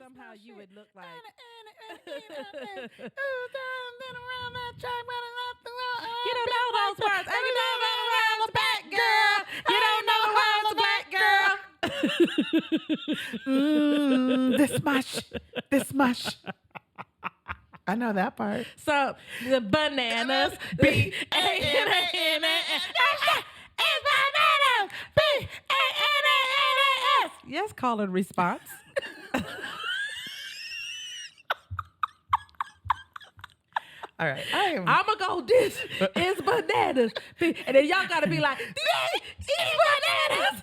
somehow you would look like. You don't know those words. And you know that around the back, girl. You don't know around the back, girl. This much. This much. I know that part. So the bananas. B-A-N-A-N-A-S. It's bananas. B-A-N-A-N-A-S. Yes, call and response. All right. I'm going to go this. It's bananas. And then y'all got to be like, it's bananas.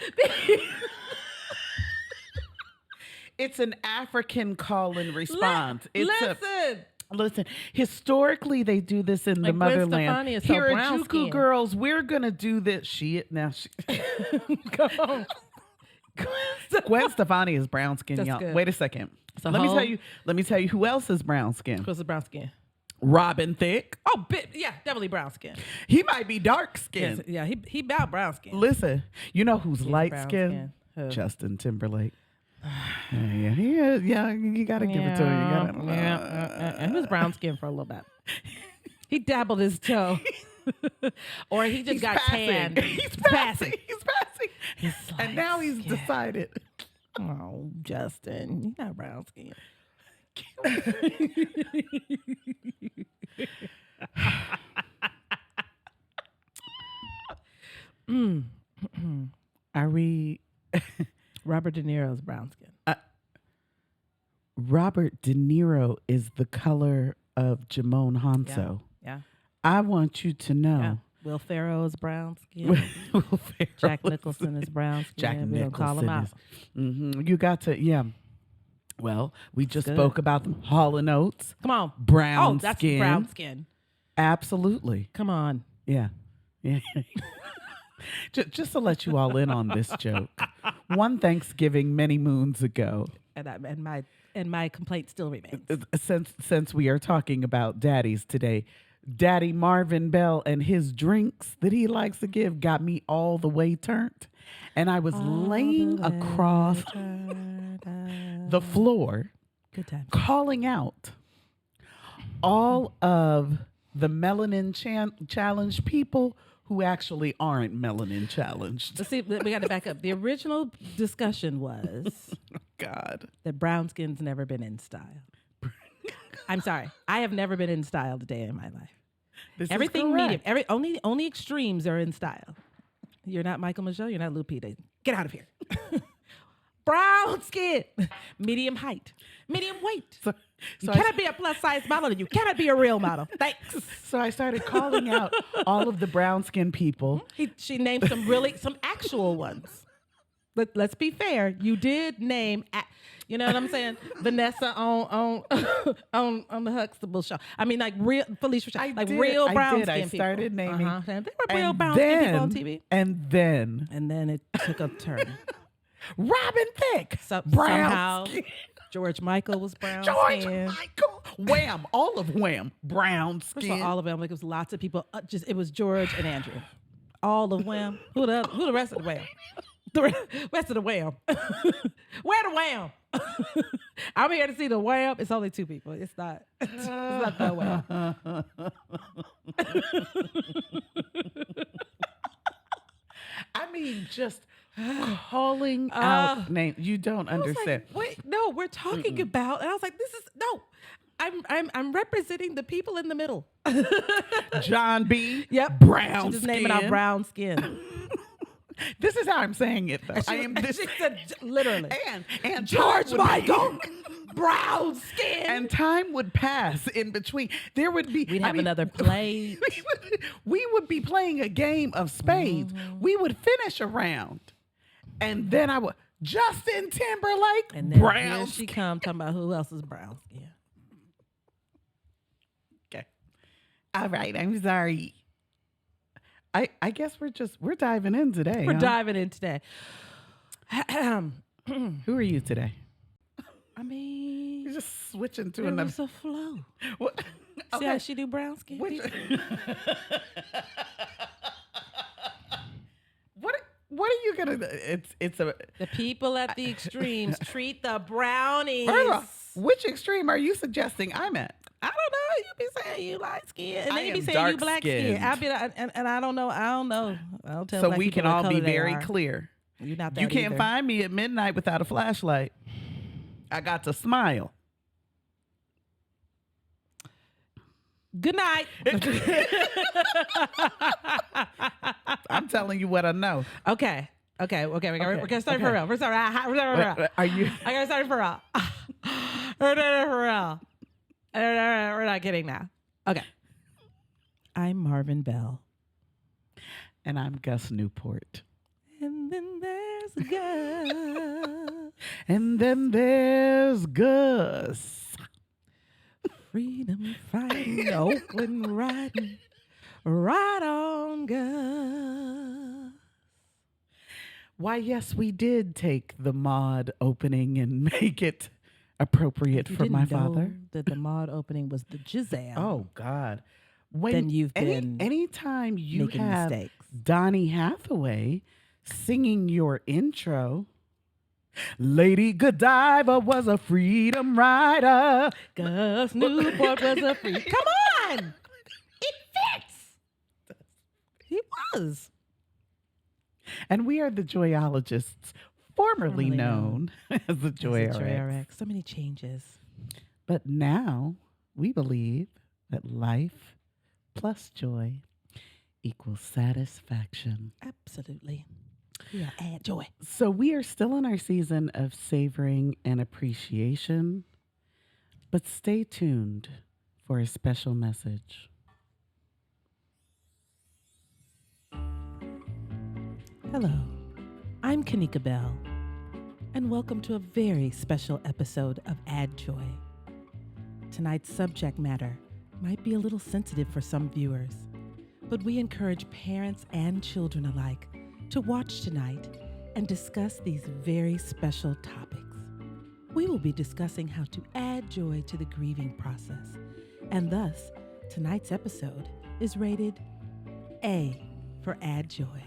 It's an African call and response. Listen. Listen, historically, they do this in the Gwen motherland. Stefani is so Here at brown Juku skin. Girls, we're going to do this. Come on. Gwen Stefani is brown skin, That's y'all. good. Wait a second. So Let me tell you who else is brown skin. What's the brown skin? Robin Thicke. Oh, yeah, definitely brown skin. He might be dark skin. Yes, yeah, he about brown skin. Listen, you know who's light brown skin? skin. Who? Justin Timberlake. Yeah, he is. Yeah, you got to give it to him. You gotta, And he was brown skin for a little bit. He dabbled his toe. Or he just got passing. tanned. He's passing. He's And now he's decided. Oh, Justin, you're not brown skin. Are we? Robert De Niro's brown skin. Robert De Niro is the color of Jimon Honso. Yeah. I want you to know. Yeah. Will Ferrell's brown skin. Will Ferrell Jack is- Nicholson is brown skin. Jack We don't call him out. Nicholson is. You got to, yeah. Well, we just good. spoke about them. Hall and Oates, Come on. brown Oh, that's skin. brown skin. Absolutely. Come on. Yeah. Yeah. just to let you all in on this joke. One Thanksgiving many moons ago, And my complaint still remains. since we are talking about daddies today, Daddy Marvin Bell and his drinks that he likes to give got me all the way turned. And I was laying across the floor Good time. calling out all of the melanin challenged people who actually aren't melanin challenged. Let's see, we got to back up. The original discussion was God. that brown skin's never been in style. I'm sorry. I have never been in style a day in my life. This Everything is medium. correct. Only extremes are in style. You're not Michael Michelle. You're not Lupita. Get out of here. Brown skin, medium height, medium weight. You cannot be a plus size model, and you cannot be a real model. Thanks. So I started calling out all of the brown skinned people. She named some actual ones. Let's be fair. You did name, you know what I'm saying? Vanessa on the Huxtable show. I mean, like real Felicia, real brown skin people. I started naming. They were real brown skin people on TV. And then it took a turn. Robin Thicke, Somehow, skin. George Michael was brown George skin. Michael, Wham, all of Wham, brown First of skin. all it was lots of people. It was George and Andrew. All of Wham. Who the rest of the Wham? The rest of the Wham. Where the Wham? I'm here to see the Wham. It's only two people. It's not the Wham. I mean, just calling out names. You don't understand. Like, wait, no, we're talking about. And I was like, this is no. I'm representing the people in the middle. John B. Yep. Brown She just skin. naming out brown skin. This is how I'm saying it, though. I am this. She said, literally. And George time would Michael, brown skin. And time would pass in between. There would be. We'd have another play. We would be playing a game of spades. We would finish a round, and then I would Justin Timberlake, And then brown here she skin. come talking about who else is brown skin. Okay. All right. I'm sorry. I guess we're diving in today. We're huh? diving in today. Who are you today? I mean, You're just switching to there another. was a flow. What? See how she do brown skin? Which, people? What are you gonna? It's a. The people at the extremes treat the brownies. First of all, which extreme are you suggesting I'm at? I don't know. You be saying you light skin, and I then you be am saying you black skin. dark-skinned. I'll be like, and I don't know. I don't know. I don't tell. So black we people can what all color be they very are. clear. You're not that You can't either. find me at midnight without a flashlight. I got to smile. Good night. I'm telling you what I know. Okay. We're gonna start Okay. for real. We're starting for real. Are you? I gotta start for real. We're doing it for real. We're not kidding now. Okay. I'm Marvin Bell. And I'm Gus Newport. And then there's Gus. And then there's Gus. Freedom fighting, Oakland riding, right on Gus. Why, yes, we did take the mod opening and make it appropriate You for didn't my know father. that the mod opening was the Giselle. Oh, God. Then you've been anytime you making have mistakes. Donny Hathaway singing your intro, Lady Godiva was a freedom rider. Gus Newport was a freak. Come on! It fits! He was. And we are the Joyologists, formerly Formerly known as the Joy As a Joy RX. RX. So many changes. But now we believe that life plus joy equals satisfaction. Absolutely. Yeah, addJOY. So we are still in our season of savoring and appreciation, but stay tuned for a special message. Hello, I'm Kanika Bell, and welcome to a very special episode of addJOY. Tonight's subject matter might be a little sensitive for some viewers, but we encourage parents and children alike to watch tonight and discuss these very special topics. We will be discussing how to add joy to the grieving process, and thus, tonight's episode is rated A for addJOY.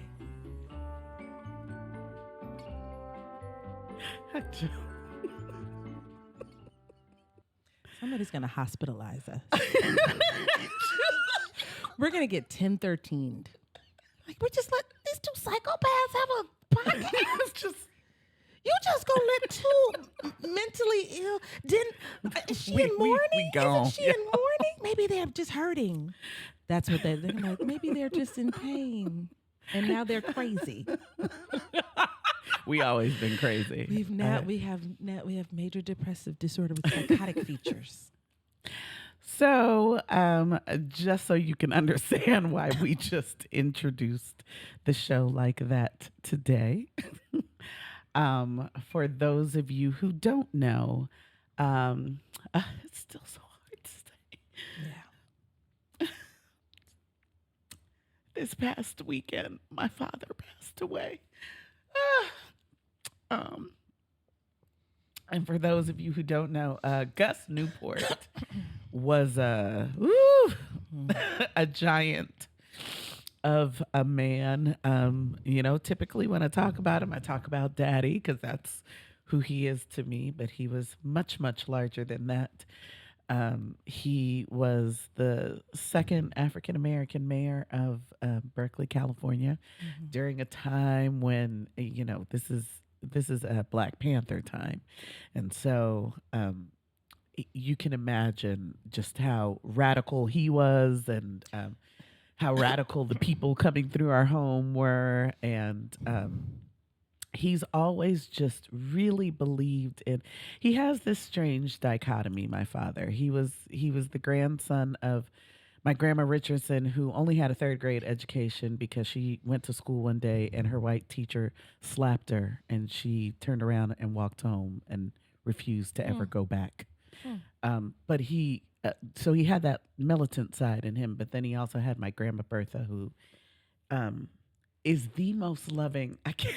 Somebody's going to hospitalize us. We're going to get 1013'd. Like, we just let these two psychopaths have a podcast. It's just You just gonna let two mentally ill? Is she in mourning? we gone. Isn't she in mourning? Maybe they're just hurting. That's what they're like. Maybe they're just in pain, and now they're crazy. we always been crazy. We have major depressive disorder with psychotic features. So, just so you can understand why we just introduced the show like that today, for those of you who don't know, it's still so hard to say. Yeah. This past weekend, my father passed away. And for those of you who don't know, Gus Newport was a giant of a man. Typically when I talk about him, I talk about Daddy because that's who he is to me. But he was much, much larger than that. He was the second African-American mayor of Berkeley, California, during a time when, this is a Black Panther time. And so you can imagine just how radical he was and how radical the people coming through our home were. And he's always just really believed in, he has this strange dichotomy, my father. He was the grandson of my grandma Richardson, who only had a third grade education because she went to school one day and her white teacher slapped her and she turned around and walked home and refused to ever go back. But so he had that militant side in him, but then he also had my grandma Bertha, who is the most loving, I can't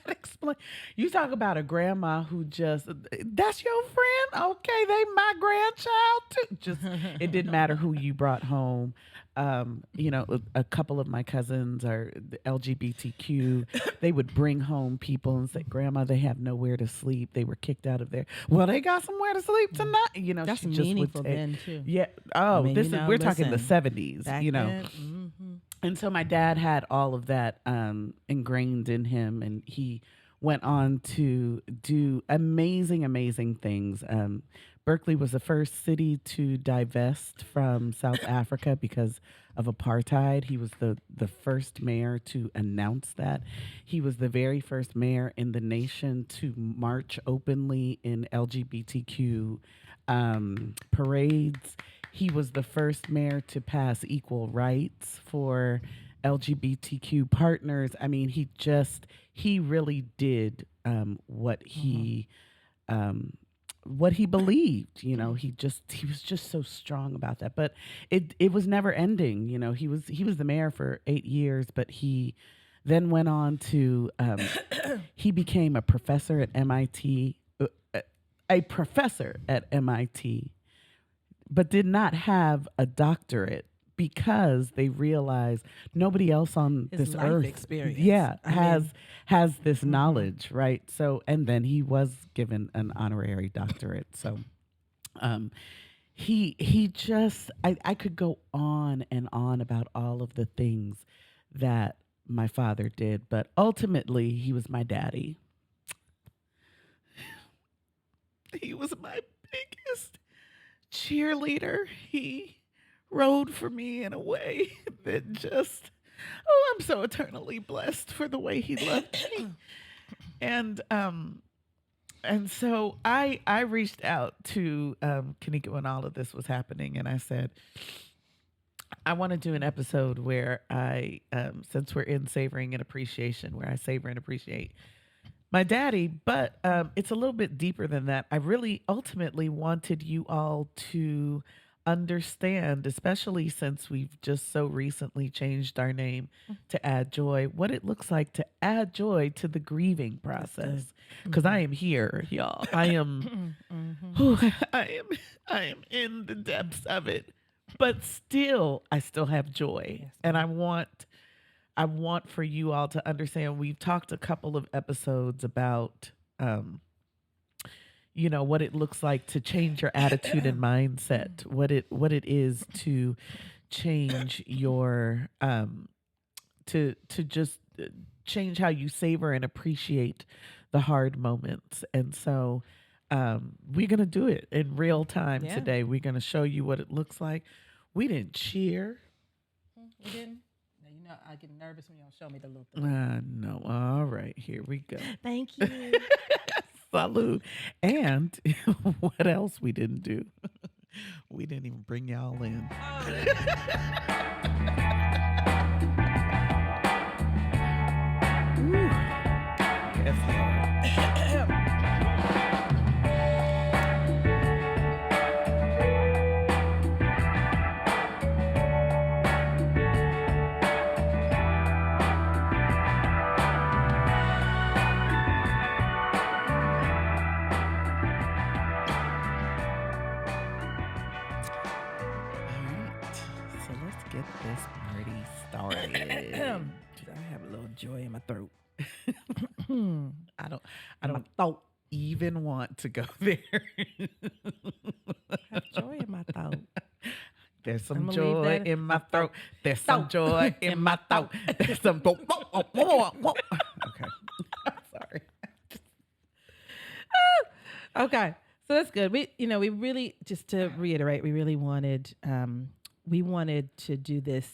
explain explain. You talk about a grandma who just, that's your friend? Okay, they my grandchild too. Just, it didn't matter who you brought home. You know, a couple of my cousins are the LGBTQ. They would bring home people and say, Grandma, they have nowhere to sleep. They were kicked out of there. Well, they got somewhere to sleep tonight. You know, That's she just would meaningful take, then too. yeah. Oh, I mean, this you is, know, we're talking the listen, 70s, back you know. then, And so my dad had all of that ingrained in him, and he went on to do amazing, amazing things. Berkeley was the first city to divest from South Africa because of apartheid. He was the first mayor to announce that. He was the very first mayor in the nation to march openly in LGBTQ parades. He was the first mayor to pass equal rights for LGBTQ partners. I mean, he really did what he believed. You know, he was just so strong about that. But it was never ending. You know, he was the mayor for 8 years, but he then went on to he became a professor at MIT, but did not have a doctorate because they realized nobody else on his this life earth experience. has this knowledge, right? So, and then he was given an honorary doctorate. So he just, I could go on and on about all of the things that my father did, but ultimately he was my daddy. He was my biggest cheerleader. He rode for me in a way that just, oh, I'm so eternally blessed for the way he loved me. And so I reached out to Kanika when all of this was happening, and I said, I want to do an episode where I, since we're in savoring and appreciation, where I savor and appreciate my daddy, but it's a little bit deeper than that. I really ultimately wanted you all to understand, especially since we've just so recently changed our name to addJOY, what it looks like to add joy to the grieving process. Because I am here, y'all. I am, I am in the depths of it, but still, I still have joy, Yes, and I want for you all to understand. We've talked a couple of episodes about, you know, what it looks like to change your attitude and mindset, what it is to change your, to just change how you savor and appreciate the hard moments. And so, we're going to do it in real time Yeah. today. We're going to show you what it looks like. We didn't cheer. We didn't. Now, you know, I get nervous when y'all show me the little thing. No. All right, here we go. Thank you. Salute. And what else we didn't do? We didn't even bring y'all in. Ooh. Yes, Lord. So let's get this party started. I have a little joy in my throat. I don't even want to go there. I have joy in my throat. There's some I'ma leave joy that in my throat. There's some joy in my throat. There's some okay. Sorry. Okay, so that's good. We really, just to reiterate, we really wanted to do this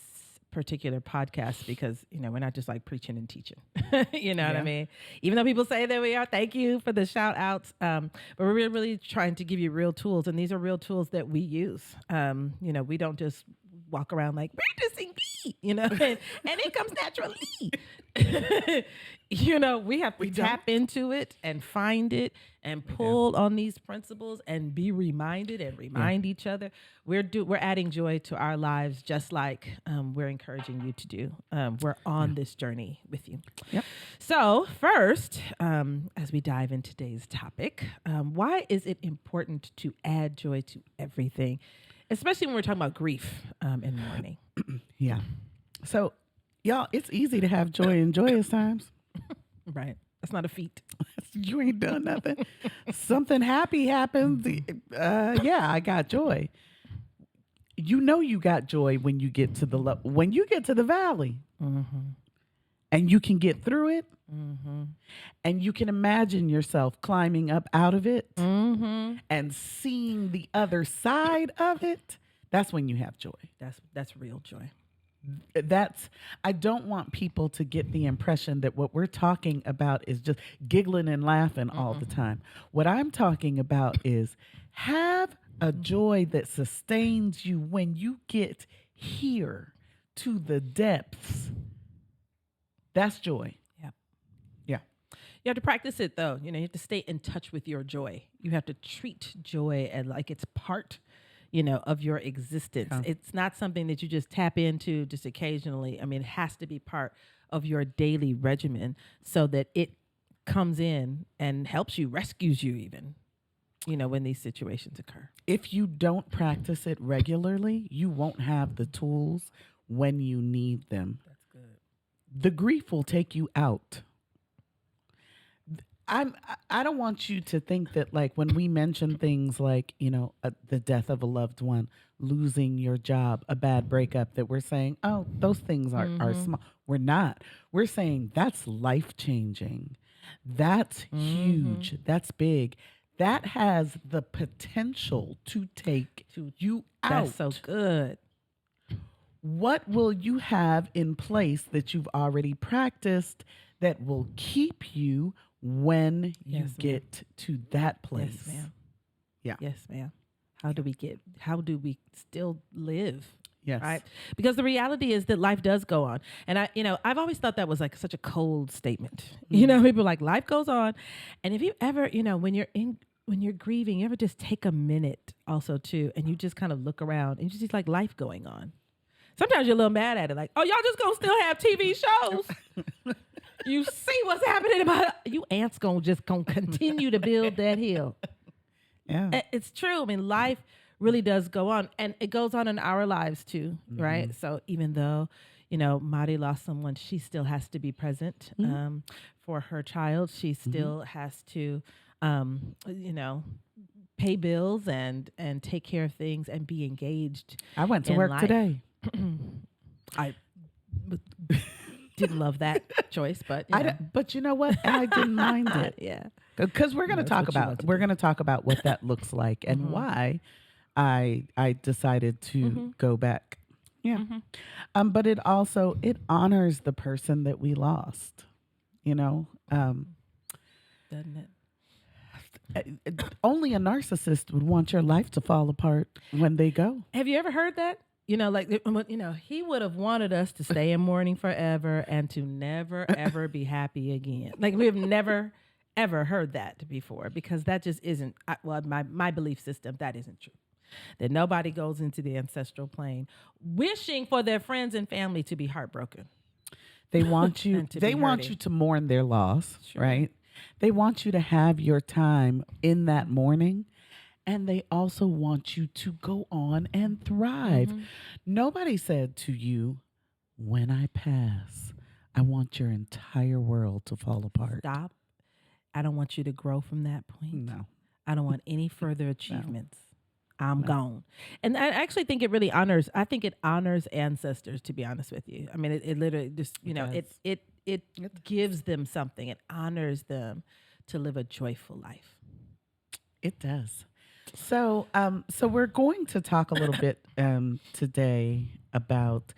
particular podcast because, you know, we're not just like preaching and teaching. You know what I mean? Even though people say that we are, thank you for the shout outs. But we're really trying to give you real tools, and these are real tools that we use. You know, we don't just walk around like practicing eat, and it comes naturally. We have to tap into it and find it and pull on these principles and be reminded and remind each other. We're adding joy to our lives, just like we're encouraging you to do. We're on this journey with you. Yep. So first, as we dive into today's topic, why is it important to add joy to everything, especially when we're talking about grief and mourning? Yeah. So, y'all, it's easy to have joy in joyous times. Right. That's not a feat. You ain't done nothing. Something happy happens. I got joy. You got joy when you get to when you get to the valley, and you can get through it, and you can imagine yourself climbing up out of it, and seeing the other side of it. That's when you have joy. That's real joy. I don't want people to get the impression that what we're talking about is just giggling and laughing all the time. What I'm talking about is have a joy that sustains you when you get here to the depths. That's joy. Yeah. Yeah. You have to practice it though. You have to stay in touch with your joy. You have to treat joy as like it's part of your existence. Yeah. It's not something that you just tap into just occasionally. I mean, it has to be part of your daily regimen so that it comes in and helps you, rescues you even, when these situations occur. If you don't practice it regularly, you won't have the tools when you need them. That's good. The grief will take you out. I don't want you to think that, like, when we mention things like, the death of a loved one, losing your job, a bad breakup, that we're saying, oh, those things are small. We're not. We're saying that's life-changing. That's huge. That's big. That has the potential to take you out. That's so good. What will you have in place that you've already practiced that will keep you when you get to that place? Yes, ma'am. Yeah. Yes, ma'am. How do we still live? Yes. Right? Because the reality is that life does go on. And I've always thought that was like such a cold statement. People are like, life goes on. And if you ever, when you're grieving, you ever just take a minute also too, and you just kind of look around and you just see like life going on. Sometimes you're a little mad at it, like, oh, y'all just gonna still have TV shows. You see what's happening about you ants gonna continue to build that hill. Yeah. It's true. I mean, life really does go on, and it goes on in our lives too, right? So even though, Mari lost someone, she still has to be present for her child. She still has to, pay bills and take care of things and be engaged. I went to work today. I didn't love that choice, but but you know what? I didn't mind it. Yeah, because we're going to talk about what that looks like and why I decided to go back. Yeah, but it honors the person that we lost. Doesn't it? Only a narcissist would want your life to fall apart when they go. Have you ever heard that? He would have wanted us to stay in mourning forever and to never, ever be happy again. Like, we have never, ever heard that before, because that just isn't, my belief system, that isn't true. That nobody goes into the ancestral plane wishing for their friends and family to be heartbroken. They want you, they want you to mourn their loss, right? They want you to have your time in that mourning. And they also want you to go on and thrive. Nobody said to you, when I pass, I want your entire world to fall apart. Stop. I don't want you to grow from that point. No. I don't want any further achievements. I'm gone. And I actually think it really honors ancestors, to be honest with you. I mean, it literally just, it gives them something. It honors them to live a joyful life. It does. So we're going to talk a little bit today about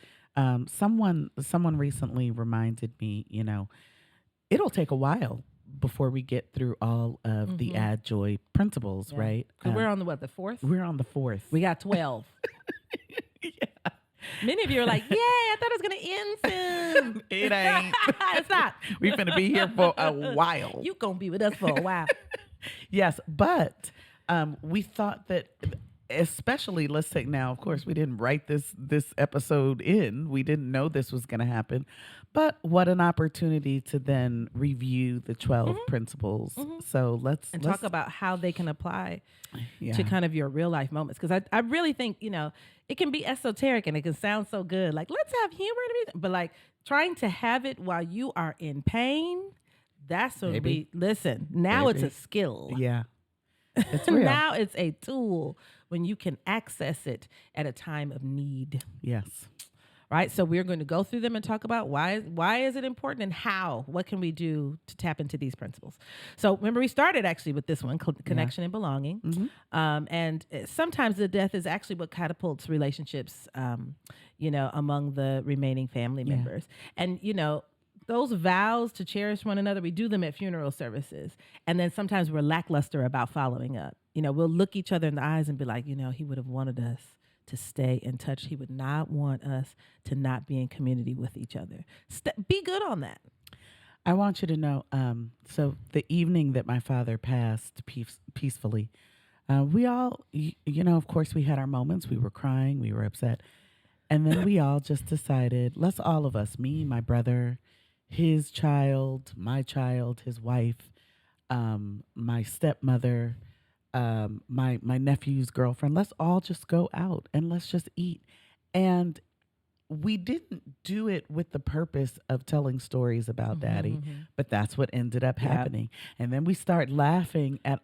someone recently reminded me, it'll take a while before we get through all of the addJOY principles, right? We're on the 4th? We're on the 4th. We got 12. Yeah. Many of you are like, "Yay! I thought it was gonna end soon." It ain't. It's not. We're going to be here for a while. You gonna be with us for a while. Yes, but we thought that, especially, let's take now, of course, we didn't write this episode in. We didn't know this was going to happen. But what an opportunity to then review the 12 principles. So let's talk about how they can apply yeah. to kind of your real life moments. Because I really think, it can be esoteric and it can sound so good. Like, let's have humor in everything. But like trying to have it while you are in pain, that's when Maybe. listen, now Maybe. it's a skill. Yeah. It's real. Now it's a tool when you can access it at a time of need. Yes. Right. So we're going to go through them and talk about why is it important and how, what can we do to tap into these principles? So remember, we started actually with this one, connection and belonging. And sometimes the death is actually what catapults relationships, among the remaining family members. And, those vows to cherish one another, we do them at funeral services. And then sometimes we're lackluster about following up. We'll look each other in the eyes and be like, he would have wanted us to stay in touch. He would not want us to not be in community with each other. Be good on that. I want you to know, so the evening that my father passed peacefully, we all, of course, we had our moments. We were crying. We were upset. And then we all just decided, let's all of us, me, my brother, his child, my child, his wife, my stepmother, my nephew's girlfriend, let's all just go out and let's just eat. And we didn't do it with the purpose of telling stories about Daddy, but that's what ended up happening. And then we start laughing at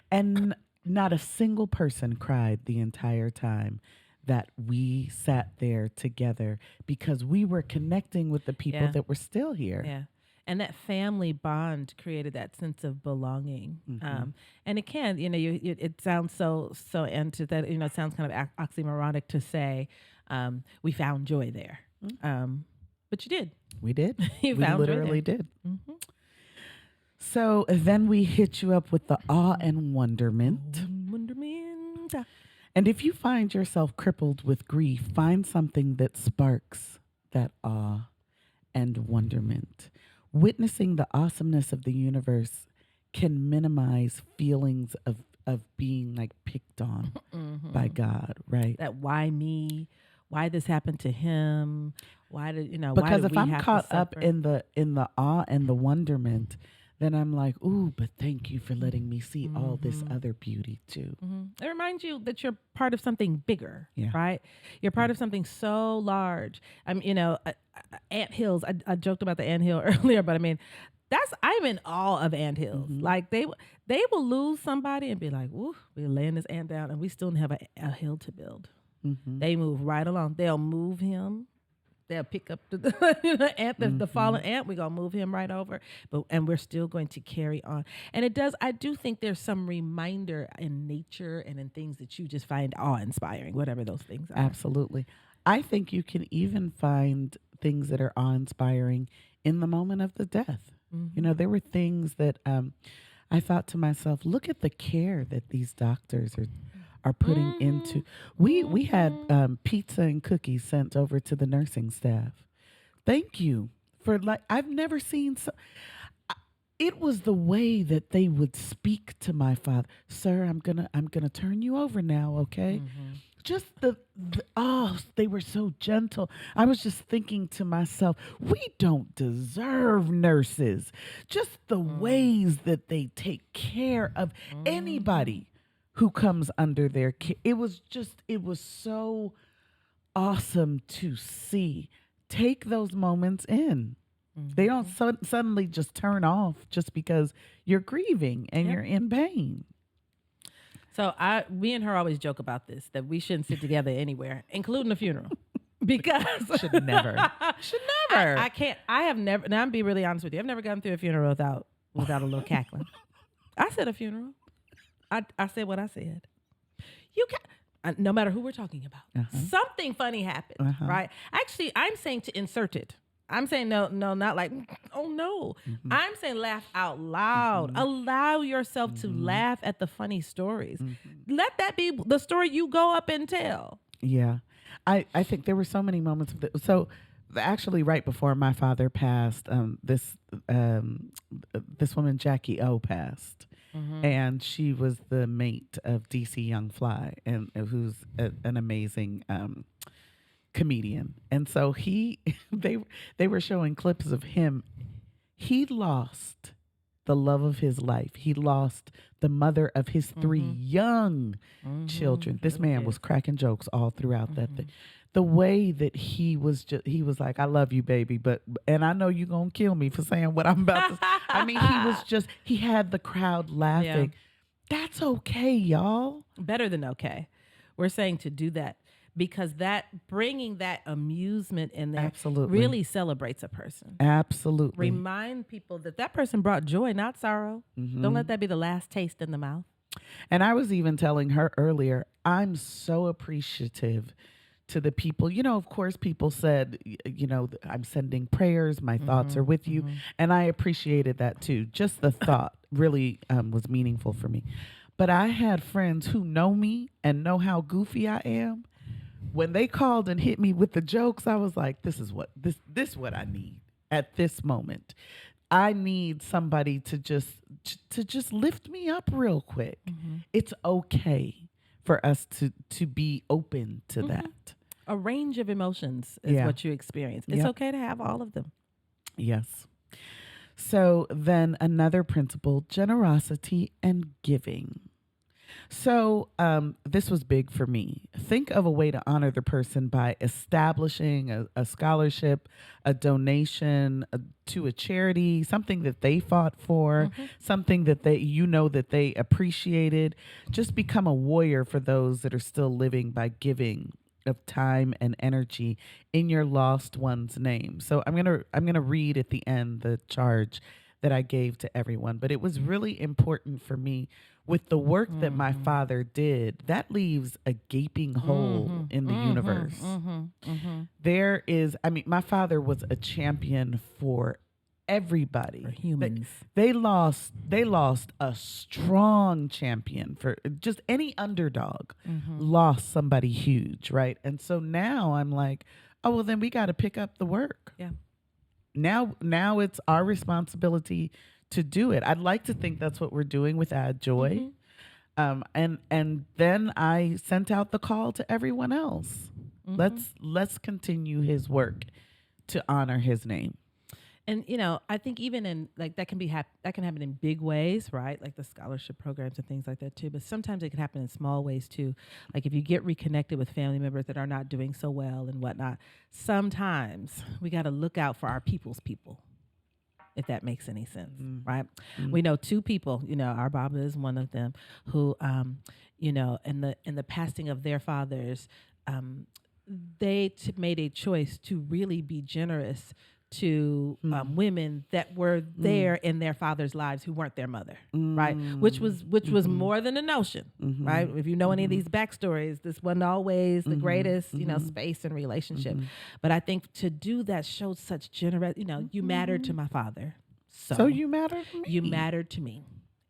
and not a single person cried the entire time that we sat there together because we were connecting with the people that were still here. Yeah. And that family bond created that sense of belonging. And it can, it sounds so antithetic, it sounds kind of oxymoronic to say, we found joy there. But you did. We did. We literally did. So then we hit you up with the awe and wonderment. Wonderment. And if you find yourself crippled with grief, find something that sparks that awe and wonderment. Witnessing the awesomeness of the universe can minimize feelings of being like picked on by God, right? That why me? Why this happened to him? Why did Because why did if we I'm have to caught up suffer? in the awe and the wonderment, then I'm like, ooh, but thank you for letting me see all this other beauty too. It reminds you that you're part of something bigger, right? You're part of something so large. Ant hills. I joked about the ant hill earlier, but I mean, I'm in awe of ant hills. Like they will lose somebody and be like, "Ooh, we're laying this ant down, and we still have a hill to build." They move right along. They'll move him. They'll pick up the ant, the fallen ant. We're gonna move him right over, and we're still going to carry on. And it does. I do think there's some reminder in nature and in things that you just find awe-inspiring, whatever those things are. Absolutely. I think you can even find things that are awe-inspiring in the moment of the death. There were things that I thought to myself, look at the care that these doctors are putting into. We had pizza and cookies sent over to the nursing staff. Thank you for I've never seen it was the way that they would speak to my father. Sir, I'm gonna turn you over now, okay? Just they were so gentle. I was just thinking to myself, we don't deserve nurses. Just the ways that they take care of anybody who comes under their care. It was so awesome to see. Take those moments in. They don't suddenly just turn off just because you're grieving and you're in pain. So we and her always joke about this, that we shouldn't sit together anywhere, including a funeral. Because Should never. I can't. I have never. Now I'm be really honest with you. I've never gone through a funeral without a little cackling. I said a funeral. I said what I said. You can, no matter who we're talking about, something funny happened, right? Actually, I'm saying to insert it. I'm saying no, not like, oh no. I'm saying laugh out loud. Allow yourself to laugh at the funny stories. Let that be the story you go up and tell. Yeah. I think there were so many moments of so actually right before my father passed, um, this woman Jackie O passed, Mm-hmm. and she was the mate of DC Young Fly, and who's an amazing comedian. And so he they were showing clips of him. He lost the love of his life. He lost the mother of his three Mm-hmm. young Mm-hmm. children. This Little man was kids. cracking jokes all throughout that Mm-hmm. thing. The way that he was like, I love you, baby, but and I know you're gonna kill me for saying what I'm about to. I mean, he had the crowd Yeah. laughing. That's okay, y'all. Better than okay. We're saying to do that because that bringing that amusement in there Absolutely. really celebrates a person. Absolutely. Remind people that that person brought joy, not sorrow. Don't let that be the last taste in the mouth. And I was even telling her earlier, I'm so appreciative to the people. You know, of course, people said, I'm sending prayers, my thoughts are with you. And I appreciated that too. Just the thought really was meaningful for me. But I had friends who know me and know how goofy I am. When they called and hit me with the jokes, I was like, this is what I need at this moment. I need somebody to just lift me up real quick. It's okay for us to be open to that. A range of emotions is Yeah. what you experience. It's Yep. okay to have all of them. Yes. So then another principle, generosity and giving. So this was big for me. Think of a way to honor the person by establishing a scholarship, a donation to a charity, something that they fought for, something that that they appreciated. Just become a warrior for those that are still living by giving of time and energy in your lost one's name. So I'm gonna read at the end the charge that I gave to everyone, but it was really important for me with the work that my father did. That leaves a gaping hole in the universe. There is, I mean, my father was a champion for everybody. For humans. They lost a strong champion for just any underdog lost somebody huge, right? And so now I'm like, oh well, then we got to pick up the work. Yeah. Now it's our responsibility to do it. I'd like to think that's what we're doing with addJOY. And then I sent out the call to everyone else. Let's continue his work to honor his name. And I think even in like that can happen in big ways, right? Like the scholarship programs and things like that too. But sometimes it can happen in small ways too. Like if you get reconnected with family members that are not doing so well and whatnot, sometimes we got to look out for our people's people, if that makes any sense, right? We know two people. Our Baba is one of them who, in the passing of their fathers, they made a choice to really be generous to women that were there in their father's lives who weren't their mother, right? Which was more than a notion, right? If you know any of these backstories, this wasn't always the greatest, space and relationship. But I think to do that showed such generosity. You mattered to my father, So you matter to me. you mattered to me,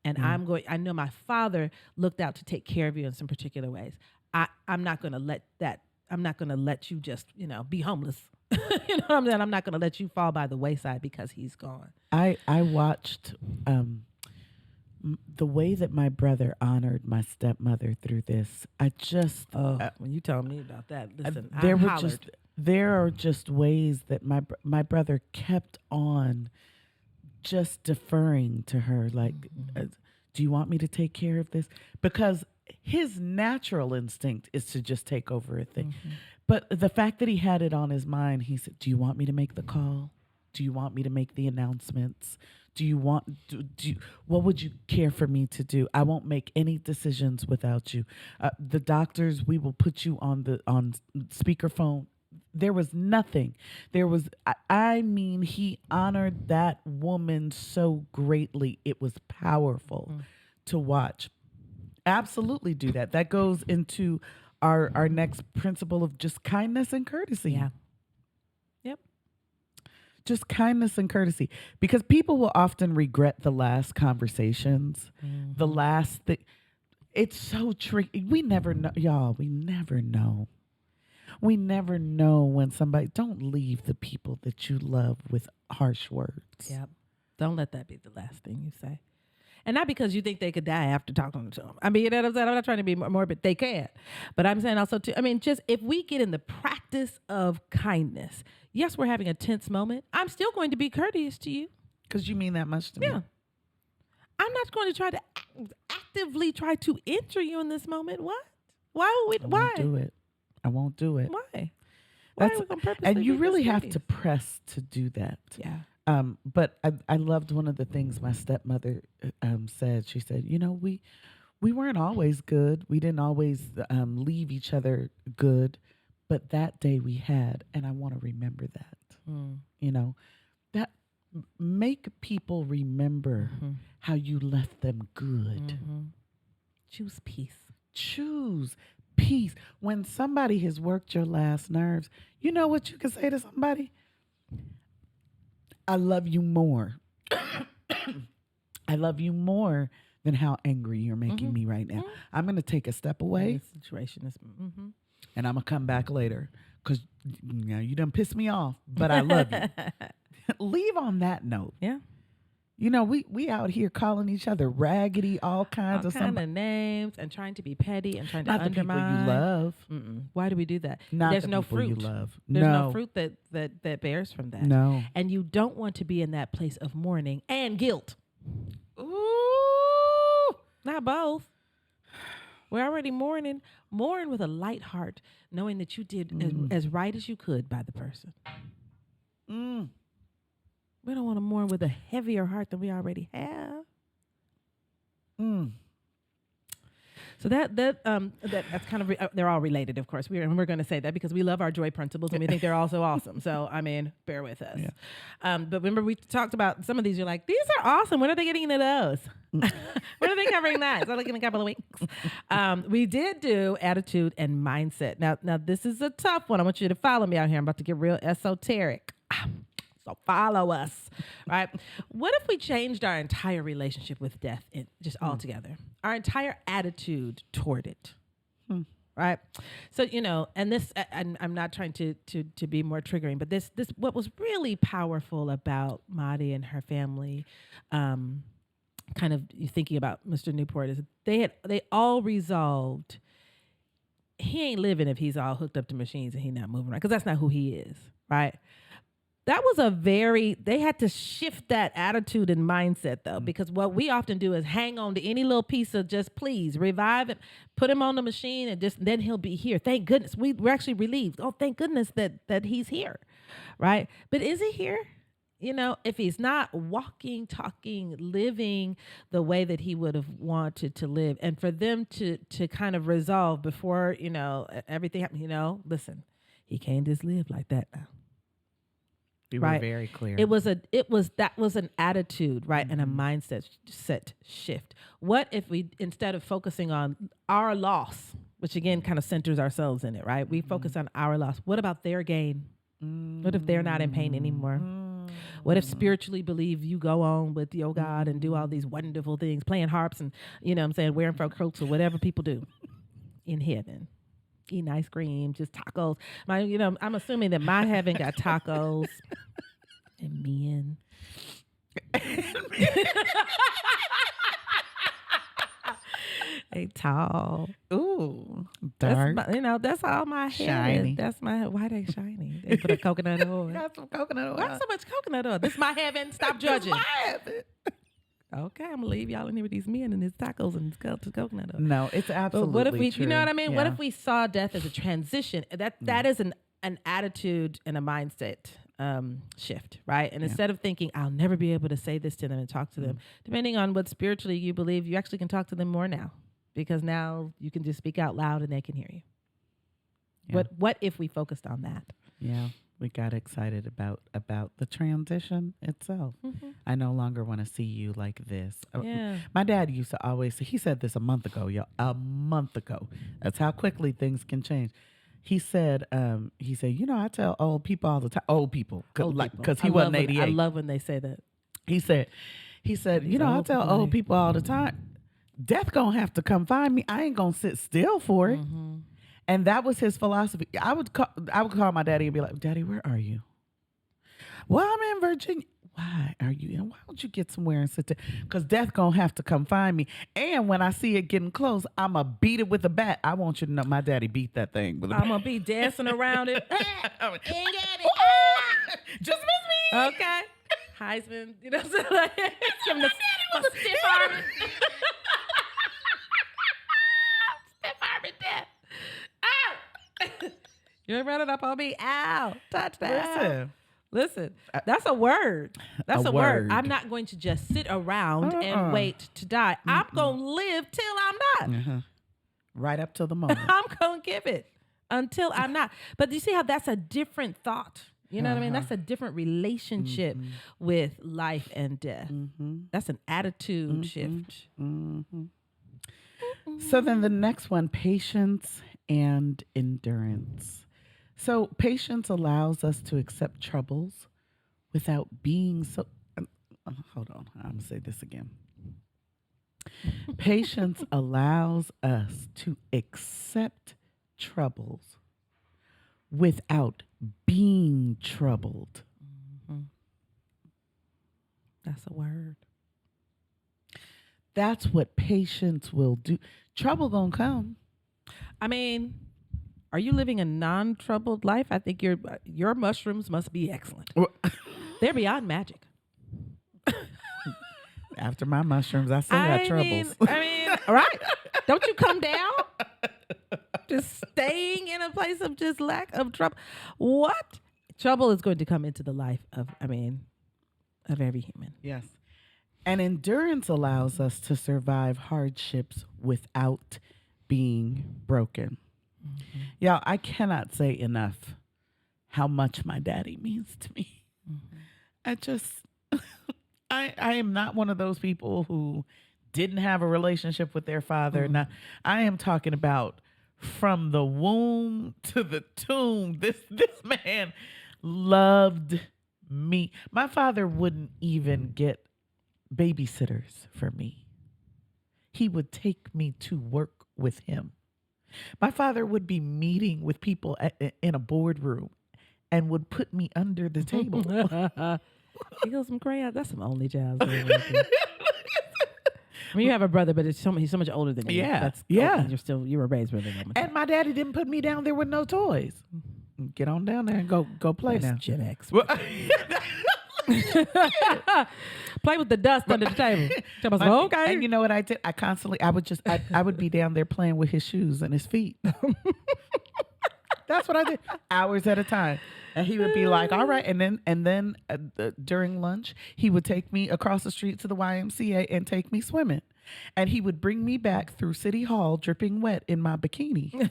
and I know my father looked out to take care of you in some particular ways. I'm not going to let that. I'm not going to let you just be homeless. You know what I'm saying? I'm not going to let you fall by the wayside because he's gone. I watched the way that my brother honored my stepmother through this. I just When you told me about that, listen, I there hollered. there are just ways that my brother kept on just deferring to her, like, do you want me to take care of this? Because his natural instinct is to just take over a thing. But the fact that he had it on his mind, he said, do you want me to make the call? Do you want me to make the announcements? What would you care for me to do? I won't make any decisions without you. The doctors, we will put you on speakerphone. There was nothing. I mean, he honored that woman so greatly. It was powerful to watch. Absolutely do that. That goes into our next principle of just kindness and courtesy. Yeah. Yep. Just kindness and courtesy. Because people will often regret the last conversations, the last thing. It's so tricky. We never know, y'all. We never know. We never know when somebody, don't leave the people that you love with harsh words. Yep. Don't let that be the last thing you say. And not because you think they could die after talking to them. I mean, you know what I'm saying? I'm not trying to be morbid. They can. But I'm saying also, too, I mean, just if we get in the practice of kindness, yes, we're having a tense moment. I'm still going to be courteous to you. Because you mean that much to me. Yeah. I'm not going to try to actively try to enter you in this moment. What? Why would we? I Why? won't do it. I won't do it. Why? Why are we gonna purposely And you be really have discourteous? to press to do that. Yeah. But I loved one of the things my stepmother said. She said, you know, we weren't always good. We didn't always leave each other good. But that day we had, and I want to remember that. You know, that make people remember how you left them good. Choose peace. Choose peace. When somebody has worked your last nerves, you know what you can say to somebody? I love you more. I love you more than how angry you're making me right now. I'm going to take a step away. The situation is. And I'm going to come back later because you done pissed me off, but I love you. Leave on that note. Yeah. You know, we out here calling each other raggedy, all kinds All of kind of names and trying to be petty and trying to Not undermine. the people you love. Why do we do that? Not There's the no people fruit. you love. There's no No. fruit that bears from that. No. And you don't want to be in that place of mourning and guilt. Ooh. Not both. We're already mourning. Mourn with a light heart, knowing that you did as right as you could by the person. We don't want to mourn with a heavier heart than we already have. So that's kind of they're all related, of course. We're going to say that because we love our joy principles and we think they're all so awesome. So I mean, bear with us. Yeah. But remember, we talked about some of these. You're like, these are awesome. When are they getting into those? When are they covering that? So like in a couple of weeks. We did do attitude and mindset. Now this is a tough one. I want you to follow me out here. I'm about to get real esoteric. So follow us, right? What if we changed our entire relationship with death just altogether? Our entire attitude toward it, right? So, you know, and this, and I'm not trying to be more triggering, but this, what was really powerful about Maddie and her family, kind of thinking about Mr. Newport, is they all resolved, he ain't living if he's all hooked up to machines and he not moving around, because that's not who he is, right? That was they had to shift that attitude and mindset though, because what we often do is hang on to any little piece of just please revive it, put him on the machine and then he'll be here. Thank goodness. We're actually relieved. Oh, thank goodness that he's here. Right. But is he here? You know, if he's not walking, talking, living the way that he would have wanted to live, and for them to kind of resolve before, you know, everything happened, you know, listen, he can't just live like that now. We were very clear. That was an attitude, right? And a mindset shift. What if we, instead of focusing on our loss, which again kind of centers ourselves in it, right? We focus on our loss. What about their gain? What if they're not in pain anymore? What if spiritually believe you go on with your God and do all these wonderful things, playing harps and, you know what I'm saying, wearing fur coats or whatever people do in heaven? Eating ice cream, just tacos. I'm assuming that my heaven got tacos and men. They tall. Ooh, dark. That's all my heaven. Shiny. That's my. Why they shiny? They put a coconut oil. Got some coconut oil. Why so much coconut oil? This is my heaven. Stop judging. My heaven. Okay, I'm gonna leave y'all in here with these men and his tacos and his coconut oil. No, it's absolutely But what if we, true. you know what I mean? What Yeah. if we saw death as a transition? That is an attitude and a mindset shift, right? And instead of thinking, I'll never be able to say this to them and talk to them, depending on what spiritually you believe, you actually can talk to them more now, because now you can just speak out loud and they can hear you. Yeah. What if we focused on that? Yeah, we got excited about the transition itself. I no longer want to see you like this. Yeah. My dad used to always say, he said this a month ago, y'all. A month ago. That's how quickly things can change. He said, you know, I tell old people all the time, old people, because he wasn't 88. I love when they say that. He said, you know, I tell old people all the time, death gonna have to come find me. I ain't gonna sit still for it. And that was his philosophy. I would call my daddy and be like, Daddy, where are you? Well, I'm in Virginia. Why are you in? Why don't you get somewhere and sit there? Because death going to have to come find me. And when I see it getting close, I'm going to beat it with a bat. I want you to know my daddy beat that thing with a bat. I'm going to be dancing around it. Just miss me. Okay. Heisman, you know what I'm saying? Like, give him the stiff arm. Stiff arm and death. Ow! You're running up on me. Ow. Touchdown. Listen, that's a word. That's a word. I'm not going to just sit around and wait to die. I'm going to live till I'm not. Right up till the moment. I'm going to give it until I'm not. But you see how that's a different thought? You know what I mean? That's a different relationship with life and death. That's an attitude shift. So then the next one, patience and endurance. So patience allows us to accept troubles without being so. Hold on, I'm gonna say this again. Patience allows us to accept troubles without being troubled. That's a word. That's what patience will do. Trouble gonna come. I mean, are you living a non-troubled life? I think your mushrooms must be excellent. They're beyond magic. After my mushrooms, I still got troubles. I mean, right? Don't you come down? Just staying in a place of just lack of trouble. What? Trouble is going to come into the life of every human. Yes. And endurance allows us to survive hardships without being broken. Y'all, I cannot say enough how much my daddy means to me. I am not one of those people who didn't have a relationship with their father. Now, I am talking about from the womb to the tomb. This man loved me. My father wouldn't even get babysitters for me. He would take me to work with him. My father would be meeting with people in a boardroom and would put me under the table. He goes some crayons. That's some only child. I mean, you have a brother, but he's so much older than you. Yeah. You were raised with a woman. And my daddy didn't put me down there with no toys. Get on down there and go play now. Gen X. Play with the dust under the table. Okay. And you know what I did? I would be down there playing with his shoes and his feet. That's what I did, hours at a time. And he would be like, all right. And then during lunch, he would take me across the street to the YMCA and take me swimming. And he would bring me back through City Hall dripping wet in my bikini.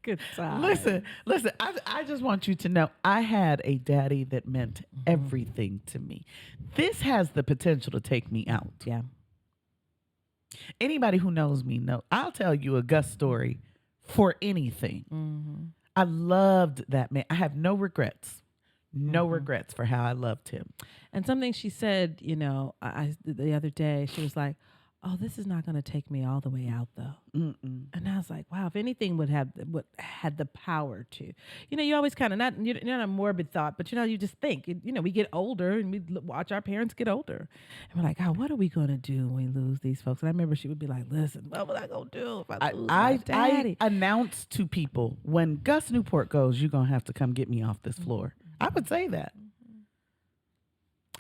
Good time. Listen, I just want you to know I had a daddy that meant everything to me. This has the potential to take me out. Yeah. Anybody who knows me knows. I'll tell you a Gus story for anything. I loved that man. I have no regrets. No regrets for how I loved him. And something she said, the other day, she was like, "Oh, this is not going to take me all the way out, though." And I was like, "Wow, if anything would had the power to, you always kind of not a morbid thought, but you just think, we get older and we watch our parents get older, and we're like, God, what are we going to do when we lose these folks?" And I remember she would be like, "Listen, what was I going to do if I lose my daddy?" I announced to people when Gus Newport goes, "You're going to have to come get me off this floor." I would say that.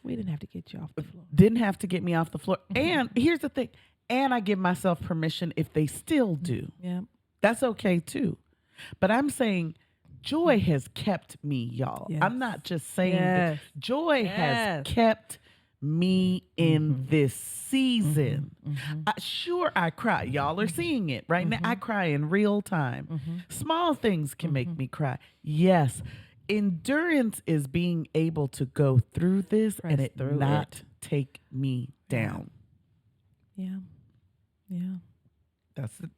We didn't have to get you off the floor. Didn't have to get me off the floor. And here's the thing. And I give myself permission if they still do. Yeah. That's okay too. But I'm saying joy has kept me, y'all. Yes. I'm not just saying that. Joy has kept me in this season. Sure, I cry. Y'all are seeing it right now. I cry in real time. Small things can make me cry. Yes. Endurance is being able to go through this and it not take me down. Yeah.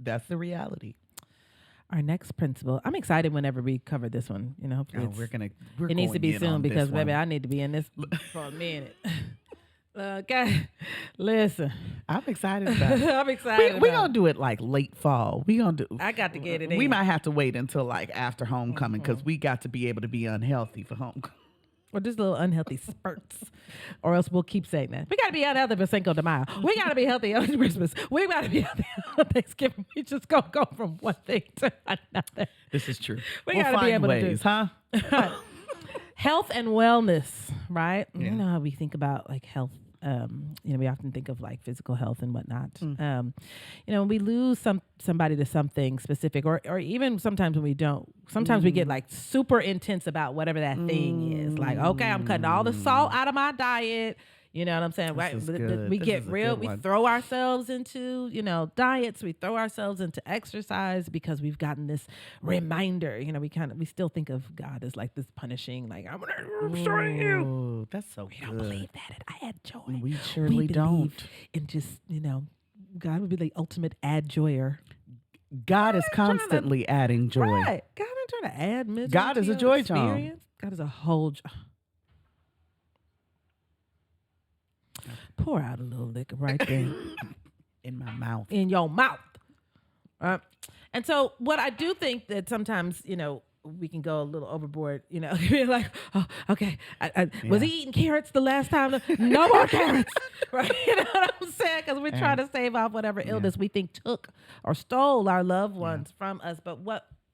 That's the reality. Our next principle. I'm excited whenever we cover this one. Hopefully it needs to be soon because baby, I need to be in this for a minute. Okay, listen. I'm excited about it. I'm excited. We about gonna it. do it like late fall. We gonna do. I got to get it We in. might have to wait until like after homecoming because we got to be able to be unhealthy for homecoming. Or just little unhealthy spurts. Or else we'll keep saying that. We got to be unhealthy for Cinco de Mayo. We got to be healthy on Christmas. We got to be healthy on Thanksgiving. We just going to go from one thing to another. This is true. We We'll got to be find able ways, to do huh? health and wellness, right? Yeah. You know how we think about like health. We often think of like physical health and whatnot. When we lose somebody to something specific, or even sometimes when we don't, sometimes we get like super intense about whatever that thing is. Like, okay, I'm cutting all the salt out of my diet. You know what I'm saying? Right? We get real. We throw ourselves into, diets. We throw ourselves into exercise because we've gotten this reminder. We still think of God as like this punishing, like, I'm going to destroy you. Oh, that's so We good. don't believe that at addJOY. We surely don't. And just, God would be the ultimate addJOYer. God is constantly adding joy. Right. God ain't trying to add misery. God is to a your joy experience. God is a whole Pour out a little liquor right there. In my mouth. In your mouth. And so what I do think that sometimes, we can go a little overboard, be like, oh, okay. Was he eating carrots the last time? No more carrots. Right? You know what I'm saying? Because we're trying to save off whatever illness we think took or stole our loved ones from us. But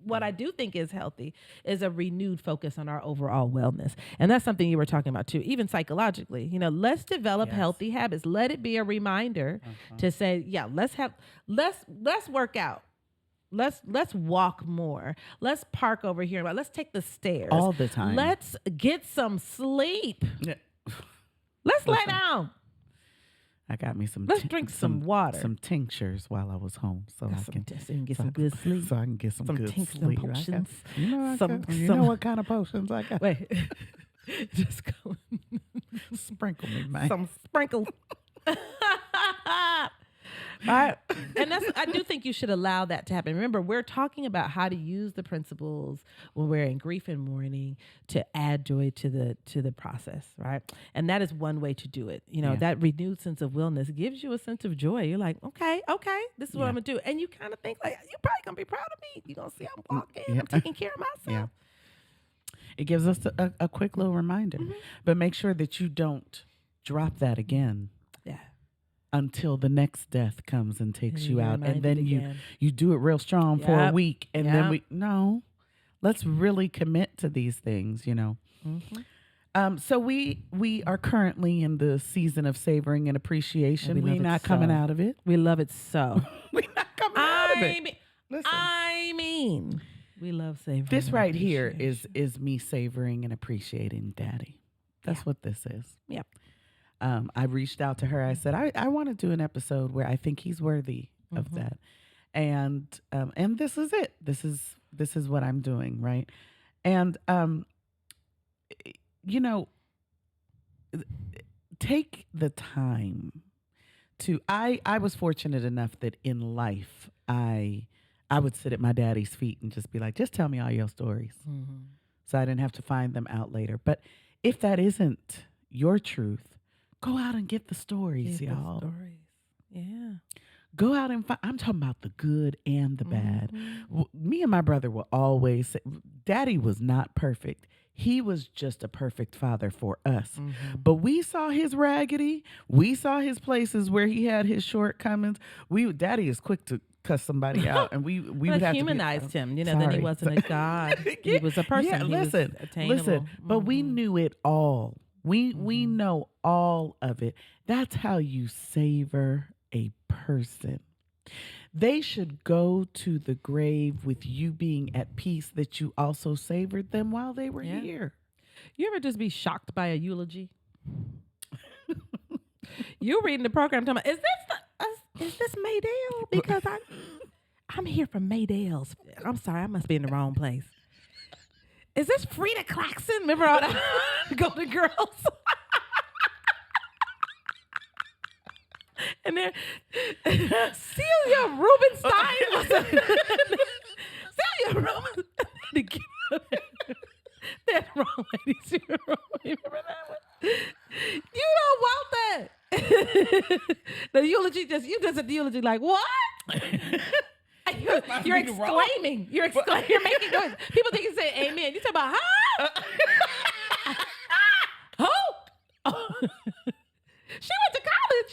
what I do think is healthy is a renewed focus on our overall wellness. And that's something you were talking about too, even psychologically. Let's develop healthy habits. Let it be a reminder to say, let's work out. Let's walk more. Let's park over here. Let's take the stairs. All the time. Let's get some sleep. Yeah. Let's lay down. I got me some. Let's drink some water. Some tinctures while I was home, so I can get some good sleep. So I can get some good tinctures sleep. and potions. You know what kind of potions I got? Wait, just go Sprinkle me, man. some sprinkle. Right. And I do think you should allow that to happen. Remember, we're talking about how to use the principles when we're in grief and mourning to add joy to the process, right? And that is one way to do it. That renewed sense of wellness gives you a sense of joy. You're like, okay, this is what I'm gonna do. And you kind of think like, you're probably gonna be proud of me. You're gonna see I'm walking, I'm taking care of myself. Yeah. It gives us a quick little reminder. But make sure that you don't drop that again. Yeah. Until the next death comes and takes you out. And then again. you do it real strong for a week. And then let's really commit to these things, So we are currently in the season of savoring and appreciation. We're not coming out of it. We love it so. We're not coming out of it. Listen. We love savoring. This right here is me savoring and appreciating Daddy. That's what this is. Yep. I reached out to her. I said, I want to do an episode where I think he's worthy of that. And this is it. This is what I'm doing. Right. And, take the time to, I was fortunate enough that in life, I would sit at my daddy's feet and just be like, just tell me all your stories. So I didn't have to find them out later. But if that isn't your truth, go out and get the stories, y'all. Yeah. Go out and find. I'm talking about the good and the bad. Me and my brother will always say, Daddy was not perfect. He was just a perfect father for us. But we saw his raggedy. We saw his places where he had his shortcomings. Daddy is quick to cuss somebody out, and we would have humanized to him. Then he wasn't a god. He was a person. Yeah, listen. But we knew it all. We know all of it. That's how you savor a person. They should go to the grave with you being at peace that you also savored them while they were here. You ever just be shocked by a eulogy? You reading the program talking about, is this Maydale? Because I'm here for Maydale's. I'm sorry, I must be in the wrong place. Is this Frida Claxton? Remember all the Golden Girls? And then Celia Rubinstein was Celia Rubinstein. That wrong lady. Remember that one? You don't want that. The eulogy you just said the eulogy like what? You're exclaiming. You're making noise. People think you say amen. You talk about huh? Who? She went to college.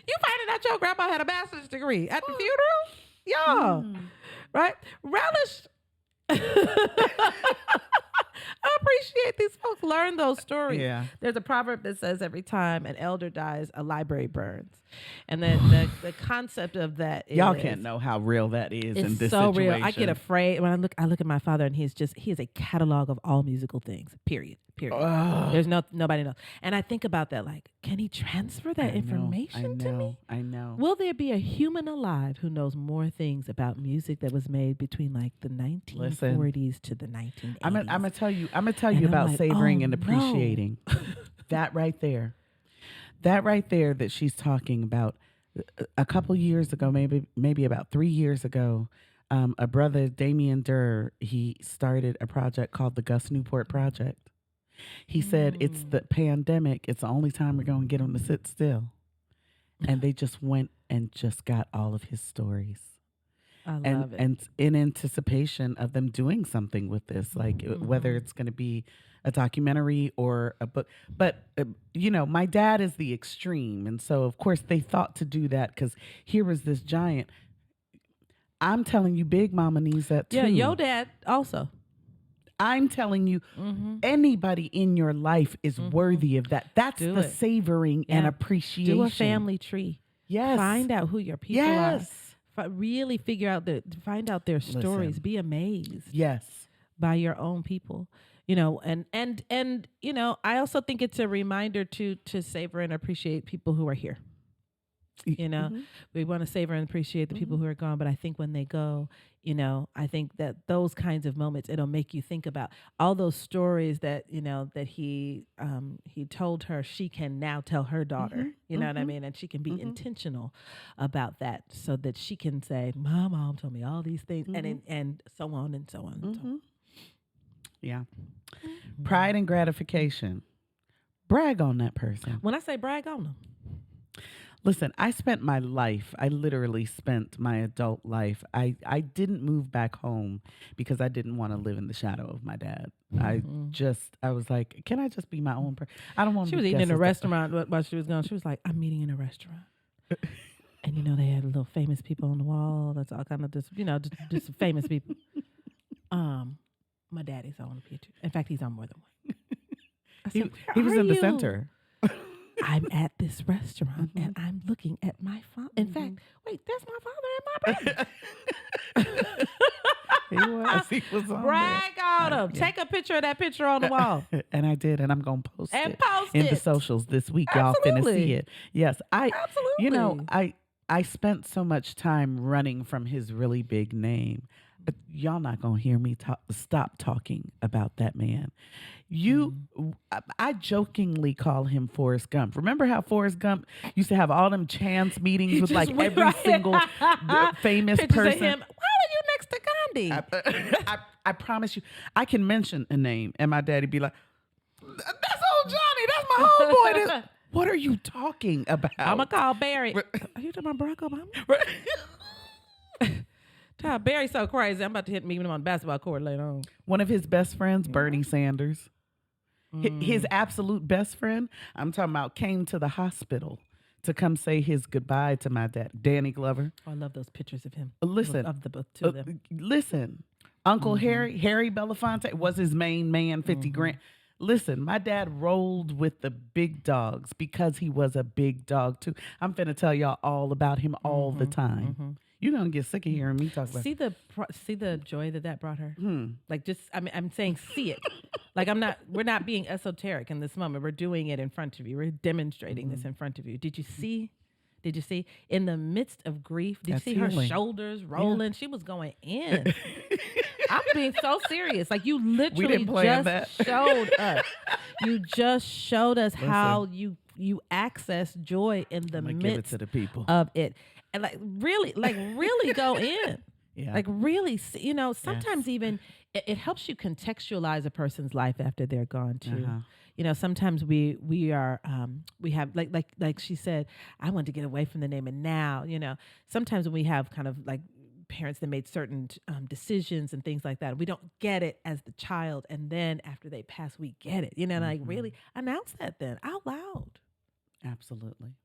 You finding out your grandma had a master's degree at the funeral? Y'all. Right? Relish. I appreciate these folks learn those stories. Yeah. There's a proverb that says every time an elder dies, a library burns. And then the concept of that is Y'all can't know how real that is in this so situation. real. I get afraid when I look at my father and he is a catalog of all musical things. Period. There's nobody knows. And I think about that like, can he transfer that information to me? I know. Will there be a human alive who knows more things about music that was made between like the 1940s to the 1980s? I'm gonna tell you about savoring and appreciating. That right there that she's talking about. A couple years ago, maybe about 3 years ago, a brother, Damien Durr, he started a project called the Gus Newport Project. He said it's the pandemic. It's the only time we're going to get him to sit still. And they just went and just got all of his stories. I love it. And in anticipation of them doing something with this, like whether it's going to be a documentary or a book. But, my dad is the extreme. And so, of course, they thought to do that because here was this giant. I'm telling you, Big Mama needs that too. Yeah, your dad also. I'm telling you, anybody in your life is worthy of that. That's the savoring and appreciation. Do a family tree. Yes. Find out who your people are. Really figure out find out their stories. Listen. Be amazed. Yes. By your own people. And I also think it's a reminder to savor and appreciate people who are here. We want to savor and appreciate the people who are gone, but I think when they go, I think that those kinds of moments, it'll make you think about all those stories that he told her she can now tell her daughter, you know what I mean? And she can be intentional about that so that she can say, my mom told me all these things and so on and so on and so on. Yeah. Pride and gratification. Brag on that person. When I say brag on them. Listen, I literally spent my adult life. I didn't move back home because I didn't want to live in the shadow of my dad. I was like, can I just be my own person? I don't want to. She was eating in a restaurant while she was gone. She was like, I'm eating in a restaurant. And, they had little famous people on the wall. That's all kind of just famous people. My daddy's on a picture. In fact, he's on more than one. I said, he was in the center. I'm at this restaurant and I'm looking at my father. In fact, wait, that's my father and my brother. He was on Brag on him. Yeah. Take a picture of that picture on the wall. And I did, and I'm going to post it in in the socials this week. Absolutely. Y'all finna see it. Yes, Absolutely. I spent so much time running from his really big name. But y'all not going to hear me stop talking about that man. I jokingly call him Forrest Gump. Remember how Forrest Gump used to have all them chance meetings with like every single famous Pictures person? Of him. Why were you next to Gandhi? I promise you, I can mention a name and my daddy be like, that's old Johnny. That's my homeboy. What are you talking about? I'm going to call Barry. Are you talking about Barack Obama? Barry's so crazy. I'm about to meet him on the basketball court later on. One of his best friends, Bernie Sanders. His absolute best friend, I'm talking about, came to the hospital to come say his goodbye to my dad, Danny Glover. Oh, I love those pictures of him. Listen. Of the two of them. Listen, Uncle Harry Belafonte was his main man, 50 grand. Listen, my dad rolled with the big dogs because he was a big dog too. I'm finna tell y'all all about him all the time. You're gonna get sick of hearing me talk about. See the joy that brought her. Like I'm saying, see it. Like we're not being esoteric in this moment. We're doing it in front of you. We're demonstrating this in front of you. Did you see? In the midst of grief, did you see her shoulders rolling? She was going in. I'm being so serious. Like you literally showed us. You just showed us how you access joy in the midst give it to the people. of it. And really go in. Yeah. Like really, Yes. sometimes even it helps you contextualize a person's life after they're gone too. Sometimes we are we have like she said, I want to get away from the name, and now sometimes when we have kind of like parents that made certain decisions and things like that, we don't get it as the child, and then after they pass, we get it. Like really announce that then out loud. Absolutely.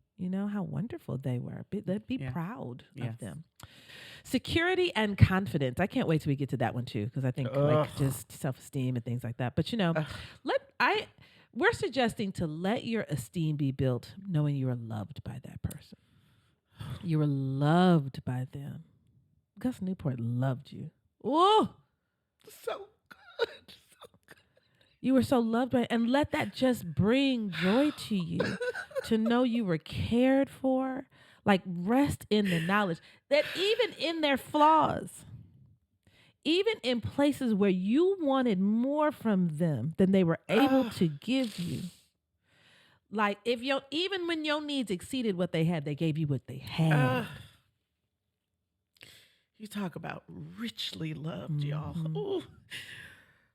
How wonderful they were. Be proud Yes. of them. Security and confidence. I can't wait till we get to that one too, because I think like just self-esteem and things like that. But we're suggesting to let your esteem be built knowing you are loved by that person. You were loved by them. Gus Newport loved you. Oh, So good. So good. you were so loved by, and let that just bring joy to you to know you were cared for. Like rest in the knowledge that even in their flaws, even in places where you wanted more from them than they were able to give you, like even when your needs exceeded what they had, they gave you what they had. You talk about richly loved, y'all. Ooh.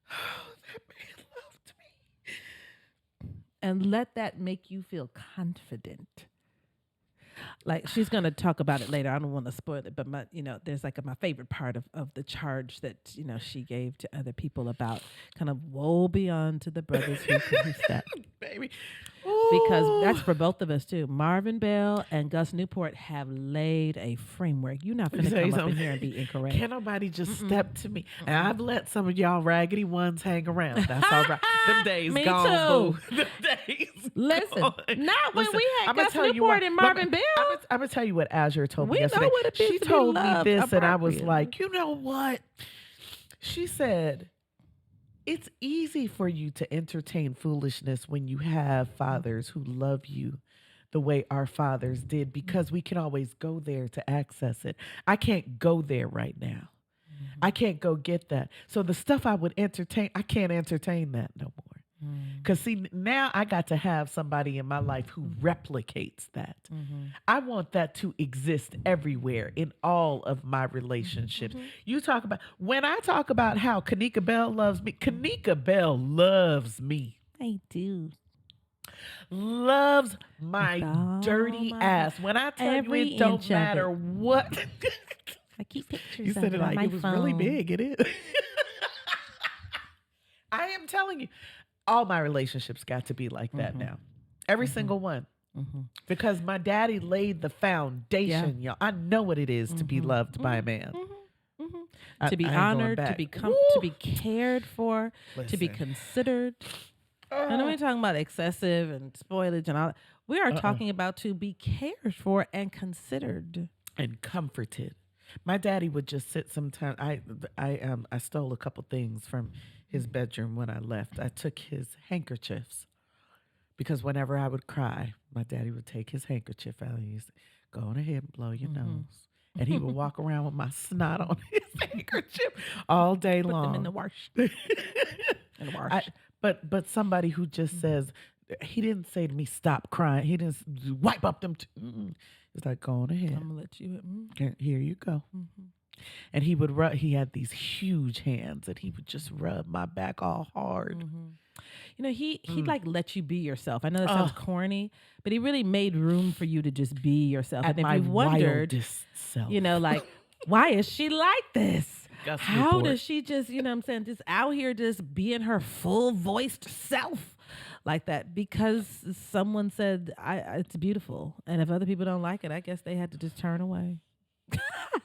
That man loved me. And let that make you feel confident. Like she's gonna talk about it later. I don't want to spoil it, but there's like my favorite part of the charge that she gave to other people about kind of woe beyond to the brothers who step, baby, because that's for both of us too. Marvin Bell and Gus Newport have laid a framework. You're not gonna come up in here and be incorrect. Can't nobody just step to me. And I've let some of y'all raggedy ones hang around. That's all right. Them days Me gone. too. Them days. Listen, gone. not when we had I'ma Gus tell you Newport what- and Marvin Bell. I'm gonna tell you what Azure told me We know yesterday. what it is She to be told me loved this, and I was appropriately. like, you know what? She said, it's easy for you to entertain foolishness when you have fathers who love you the way our fathers did, because we can always go there to access it. I can't go there right now. I can't go get that. So the stuff I would entertain, I can't entertain that no more. Because see, now I got to have somebody in my life who replicates that. I want that to exist everywhere in all of my relationships. You talk about, when I talk about how Kanika Bell loves me, Kanika Bell loves me. I do. Loves my Oh, dirty my ass. When I tell you every it don't inch of matter it. what. I keep pictures You of said it on like my it was phone. really big. It is. I am telling you, all my relationships got to be like that now. Every single one. Because my daddy laid the foundation, y'all. I know what it is to be loved by a man. To be I ain't going honored, to back. to be cared for, to be Listen. considered. I know we're talking about excessive and spoilage and all that. We are talking about to be cared for and considered. And comforted. My daddy would just sit sometimes. I stole a couple things from his bedroom when I left. I took his handkerchiefs because whenever I would cry, my daddy would take his handkerchief out and he'd say, go on ahead and blow your nose. And he would walk around with my snot on his handkerchief all day Put long. them in the wash. In the wash. But somebody who just says, he didn't say to me, stop crying. He didn't wipe up them. It's like, go on ahead. I'm gonna let you. Here you go. And he would rub, he had these huge hands and he would just rub my back all hard. He like let you be yourself. I know that sounds corny, but he really made room for you to just be yourself. At and if my you wondered, wildest self. like, why is she like this? Gus How Newport. does she just, what I'm saying, just out here just being her full voiced self like that? Because someone said it's beautiful. And if other people don't like it, I guess they had to just turn away.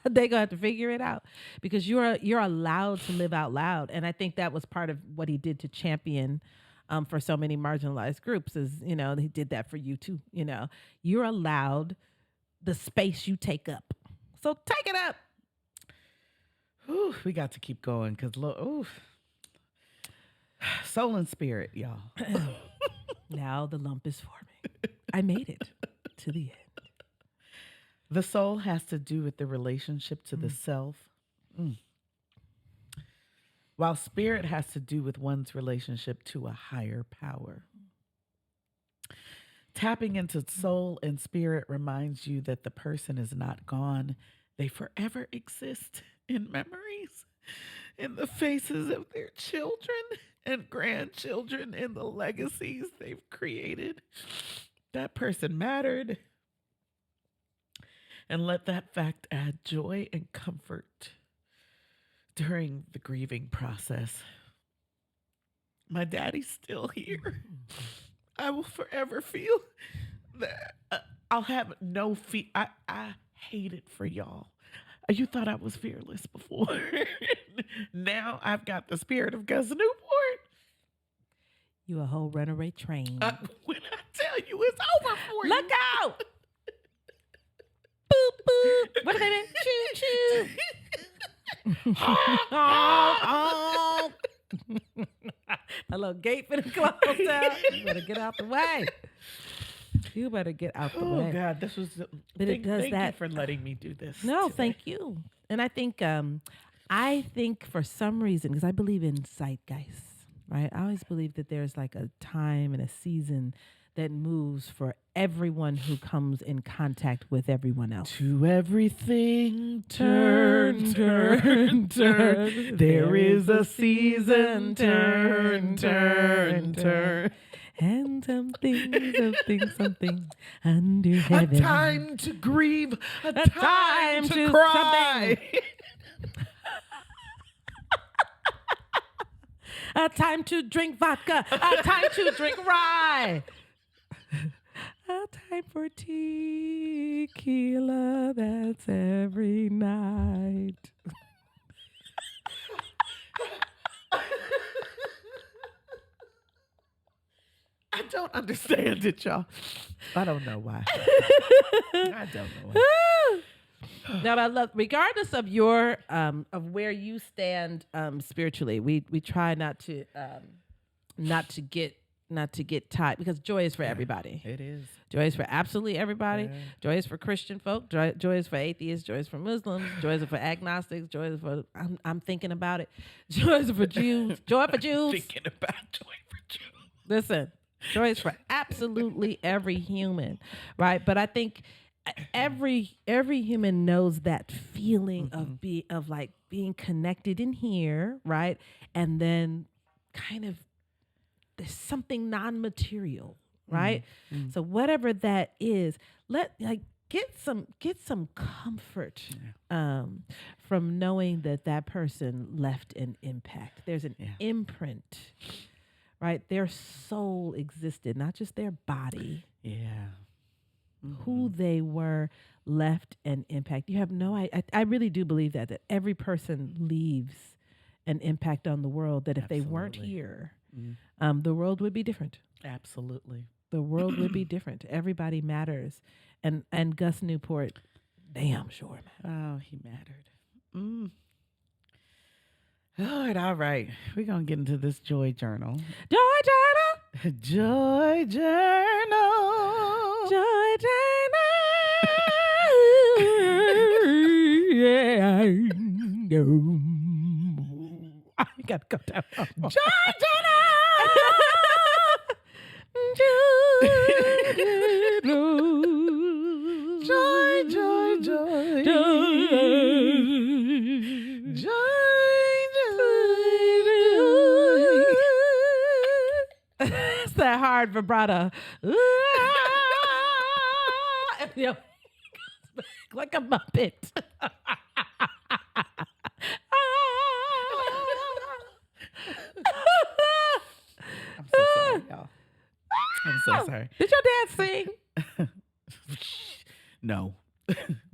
They gonna have to figure it out, because you're allowed to live out loud. And I think that was part of what he did to champion for so many marginalized groups is, he did that for you too. You're allowed the space you take up. So take it up. Whew, we got to keep going because soul and spirit, y'all. Now the lump is forming. I made it to the end. The soul has to do with the relationship to the self, while spirit has to do with one's relationship to a higher power. Tapping into soul and spirit reminds you that the person is not gone. they forever exist in memories, in the faces of their children and grandchildren, in the legacies they've created. That person mattered. And let that fact add joy and comfort during the grieving process. My daddy's still here. I will forever feel that I'll have no fear. I hate it for y'all. You thought I was fearless before. Now I've got the spirit of Gus Newport. You a whole runaway train. When I tell you it's over for Look you. out! Boop, boop. What did they mean? Choo, choo. Oh. A little gate for the closed out. You better get out the way. You better get out the way. Oh, God. This was... But it does thank that. you for letting me do this. No, today. thank you. And I think for some reason, because I believe in zeitgeist, right? I always believe that there's like a time and a season that moves for everyone who comes in contact with everyone else. To everything, turn, turn, turn. There is a season, turn, turn, turn. And something under heaven. A time to grieve, a time to cry. A time to drink vodka. A time to drink rye. A time for tequila. That's every night. I don't understand it, y'all. I don't know why. I don't know why. Now, I love, regardless of your of where you stand spiritually, we try not to get tied, because joy is for everybody. It is. Joy is for absolutely everybody. Yeah. Joy is for Christian folk. Joy is for atheists. Joy is for Muslims. Joy is for agnostics. Joy is for I'm thinking about it. Joy is for Jews. Joy for Jews. Thinking about joy for Jews. Listen, joy is for absolutely every human, right? But I think every human knows that feeling of being connected in here, right? And then kind of there's something non-material, right? Mm-hmm. So whatever that is, get some comfort from knowing that person left an impact. There's an imprint, right? Their soul existed, not just their body. Yeah. Who they were left an impact. You have no idea. I really do believe that every person leaves an impact on the world, that if they weren't here, the world would be different. Absolutely. The world would be different. Everybody matters. And Gus Newport, damn sure mattered. Oh, he mattered. All right. We're going to get into this joy journal. Joy journal. Joy journal. Joy journal. Yeah. I got to go down. Joy journal. Joy, joy, joy. It's that hard vibrato. Like a Muppet. I'm so sorry, y'all. I'm so sorry. Did your dad sing? No.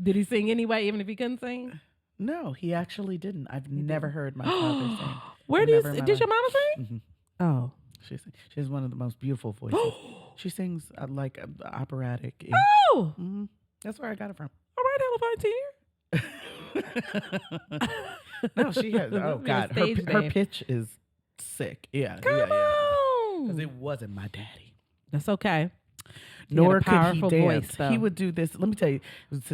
Did he sing anyway, even if he couldn't sing? No, he actually didn't. I've never heard my father sing. Where did your mama sing? Mm-hmm. Oh. She has one of the most beautiful voices. She sings like operatic. Oh. Mm-hmm. That's where I got it from. All right, Elephantine. No, she has. Oh God, her pitch is sick. Yeah, Come on. Because it wasn't my daddy. That's okay. Nor could he dance. Voice, though. He would do this. Let me tell you,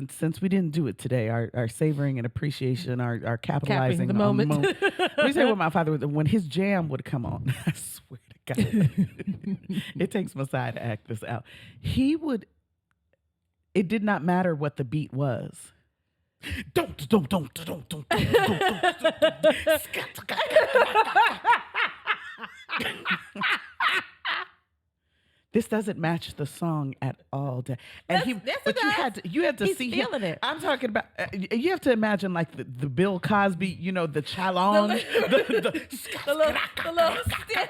since we didn't do it today, our savoring and appreciation, our capitalizing the on moment. Let me tell you what my father would. When his jam would come on, I swear to God, it takes Messiah to act this out. He would. It did not matter what the beat was. Don't. This doesn't match the song at all. And but you had to He's see feeling him. it. I'm talking about. You have to imagine like the Bill Cosby, the chalong, The little stiff.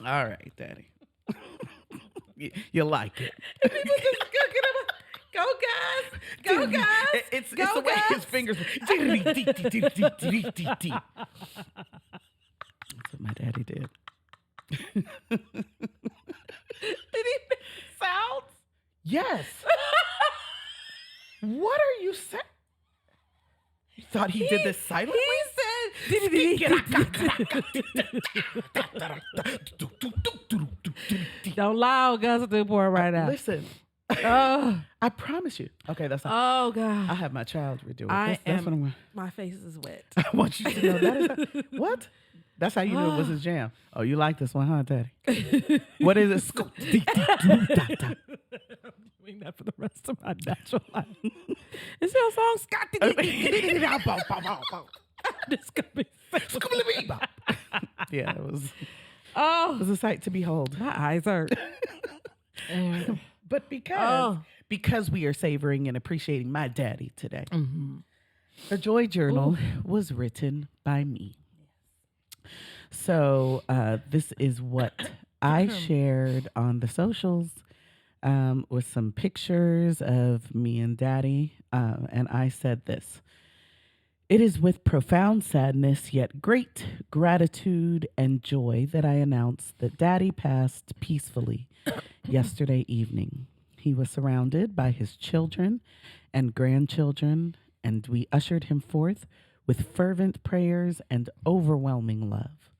All right, Daddy. You like it. People just cooking him. Go guys. Go guys. It's Go, the way guys. his fingers. That's what my daddy did. Did he make sounds? Yes. What are you saying? You thought he did this silently? He said, don't lie on Gus Newport right now. Listen, Oh, I promise you. Okay, that's not. oh God. I have my child redo it. I That's what am. My face is wet. I want you to know that is what? That's how you knew it was his jam. Oh, you like this one, huh, Daddy? What is it? I'm doing that for the rest of my natural life. Is your song Scott? This could be. Yeah, it was Oh, a sight to behold. my eyes hurt. But because we are savoring and appreciating my daddy today, the Joy Journal was written by me. So this is what I shared on the socials with some pictures of me and Daddy. And I said this: "It is with profound sadness, yet great gratitude and joy that I announce that Daddy passed peacefully yesterday evening. He was surrounded by his children and grandchildren, and we ushered him forth with fervent prayers and overwhelming love.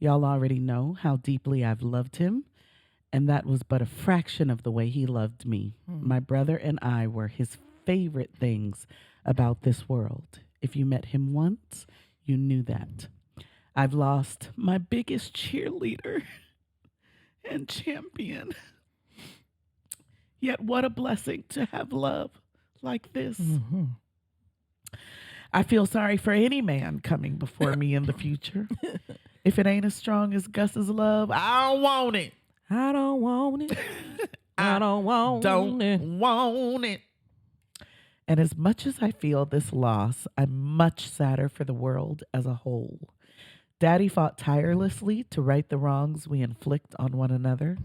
Y'all already know how deeply I've loved him, and that was but a fraction of the way he loved me. My brother and I were his favorite things about this world. If you met him once, you knew that. I've lost my biggest cheerleader and champion. Yet what a blessing to have love like this. I feel sorry for any man coming before me in the future. If it ain't as strong as Gus's love, I don't want it. I don't want it. I don't want it. And as much as I feel this loss, I'm much sadder for the world as a whole. Daddy fought tirelessly to right the wrongs we inflict on one another.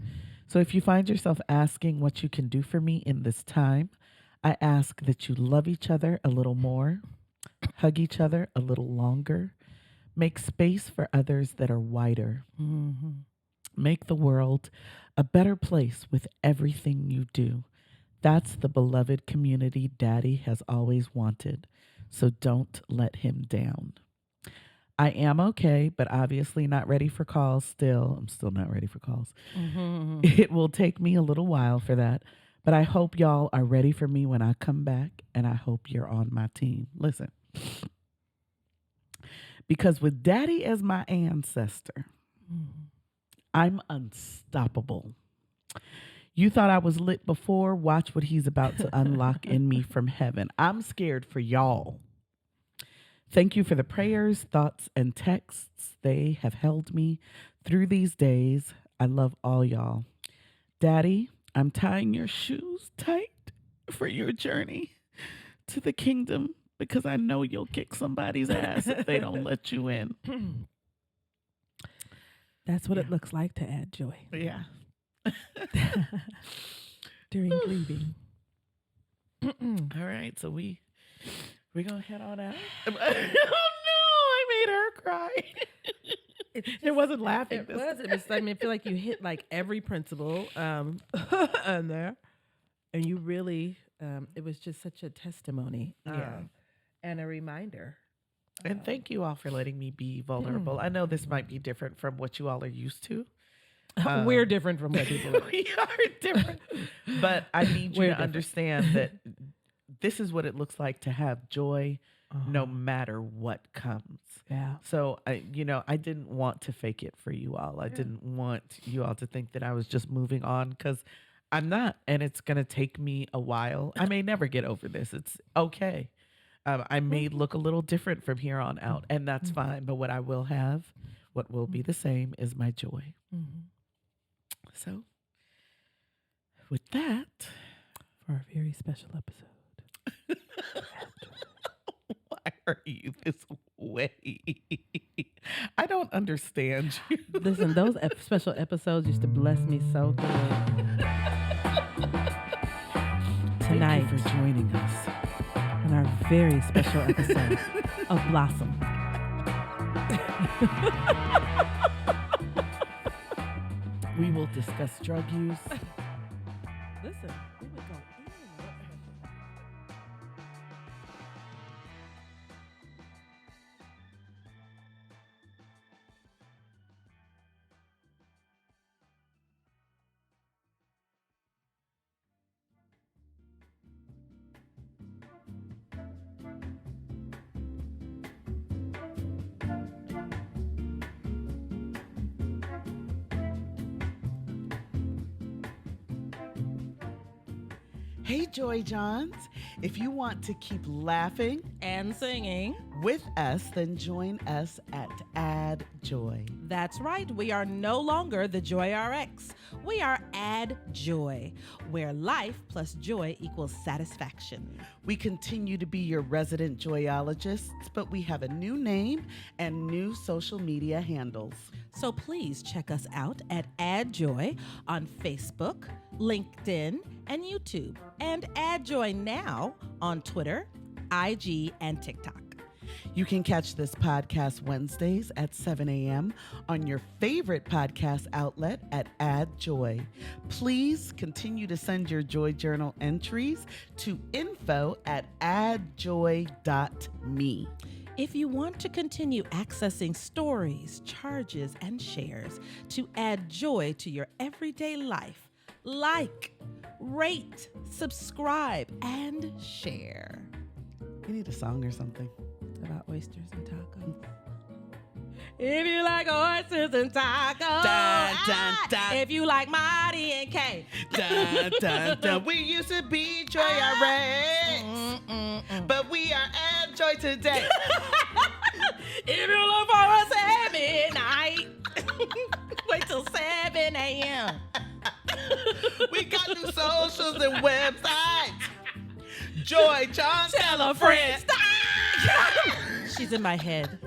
So if you find yourself asking what you can do for me in this time, I ask that you love each other a little more, hug each other a little longer, make space for others that are wider. Make the world a better place with everything you do. That's the beloved community Daddy has always wanted. So don't let him down. I am okay, but obviously not ready for calls still. I'm still not ready for calls. It will take me a little while for that, but I hope y'all are ready for me when I come back, and I hope you're on my team. Listen, because with Daddy as my ancestor, I'm unstoppable. You thought I was lit before? Watch what he's about to unlock in me from heaven. I'm scared for y'all. Thank you for the prayers, thoughts, and texts. They have held me through these days. I love all y'all. Daddy, I'm tying your shoes tight for your journey to the kingdom because I know you'll kick somebody's ass if they don't let you in. That's what it looks like to add joy Yeah. during grieving. All right, so we're gonna head on out. Oh no, I made her cry. It wasn't laughing. It was. It was. I mean, I feel like you hit like every principle in there, and you really. It was just such a testimony and a reminder. And thank you all for letting me be vulnerable. I know this might be different from what you all are used to. We're different from what people are. We are different. But I need you to understand that this is what it looks like to have joy no matter what comes. Yeah. So I didn't want to fake it for you all. I didn't want you all to think that I was just moving on because I'm not, and it's gonna take me a while. I may never get over this. It's okay. I may look a little different from here on out, and that's fine. But what I will have, what will be the same, is my joy. So, with that, For a very special episode. why are you this way? I don't understand you. Listen, those special episodes used to bless me so good. Tonight, Thank you for joining us on our very special episode of Blossom. We will discuss drug use. Listen, we would go in and out. Hey, Joy Johns. If you want to keep laughing And singing. with us, then join us at addJOY. That's right. We are no longer the Joy RX. We are addJOY, where life plus joy equals satisfaction. We continue to be your resident joyologists, but we have a new name and new social media handles. So please check us out at addJOY on Facebook, LinkedIn, and YouTube, and addJOY now on Twitter, IG, and TikTok. You can catch this podcast Wednesdays at 7 a.m. on your favorite podcast outlet at addJOY. Please continue to send your Joy Journal entries to info@addjoy.me. If you want to continue accessing stories, charges, and shares to add joy to your everyday life, like, rate, subscribe, and share. You need a song or something. About oysters and tacos. If you like oysters and tacos, Dun, dun, dun. If you like Marty and Kay, Dun, dun, dun. We used to be Joy RX, but we are addJOY today. if you look for us at midnight, wait till 7 a.m. We got new socials and websites. Joy John, Tell a friend. Stop! She's in my head.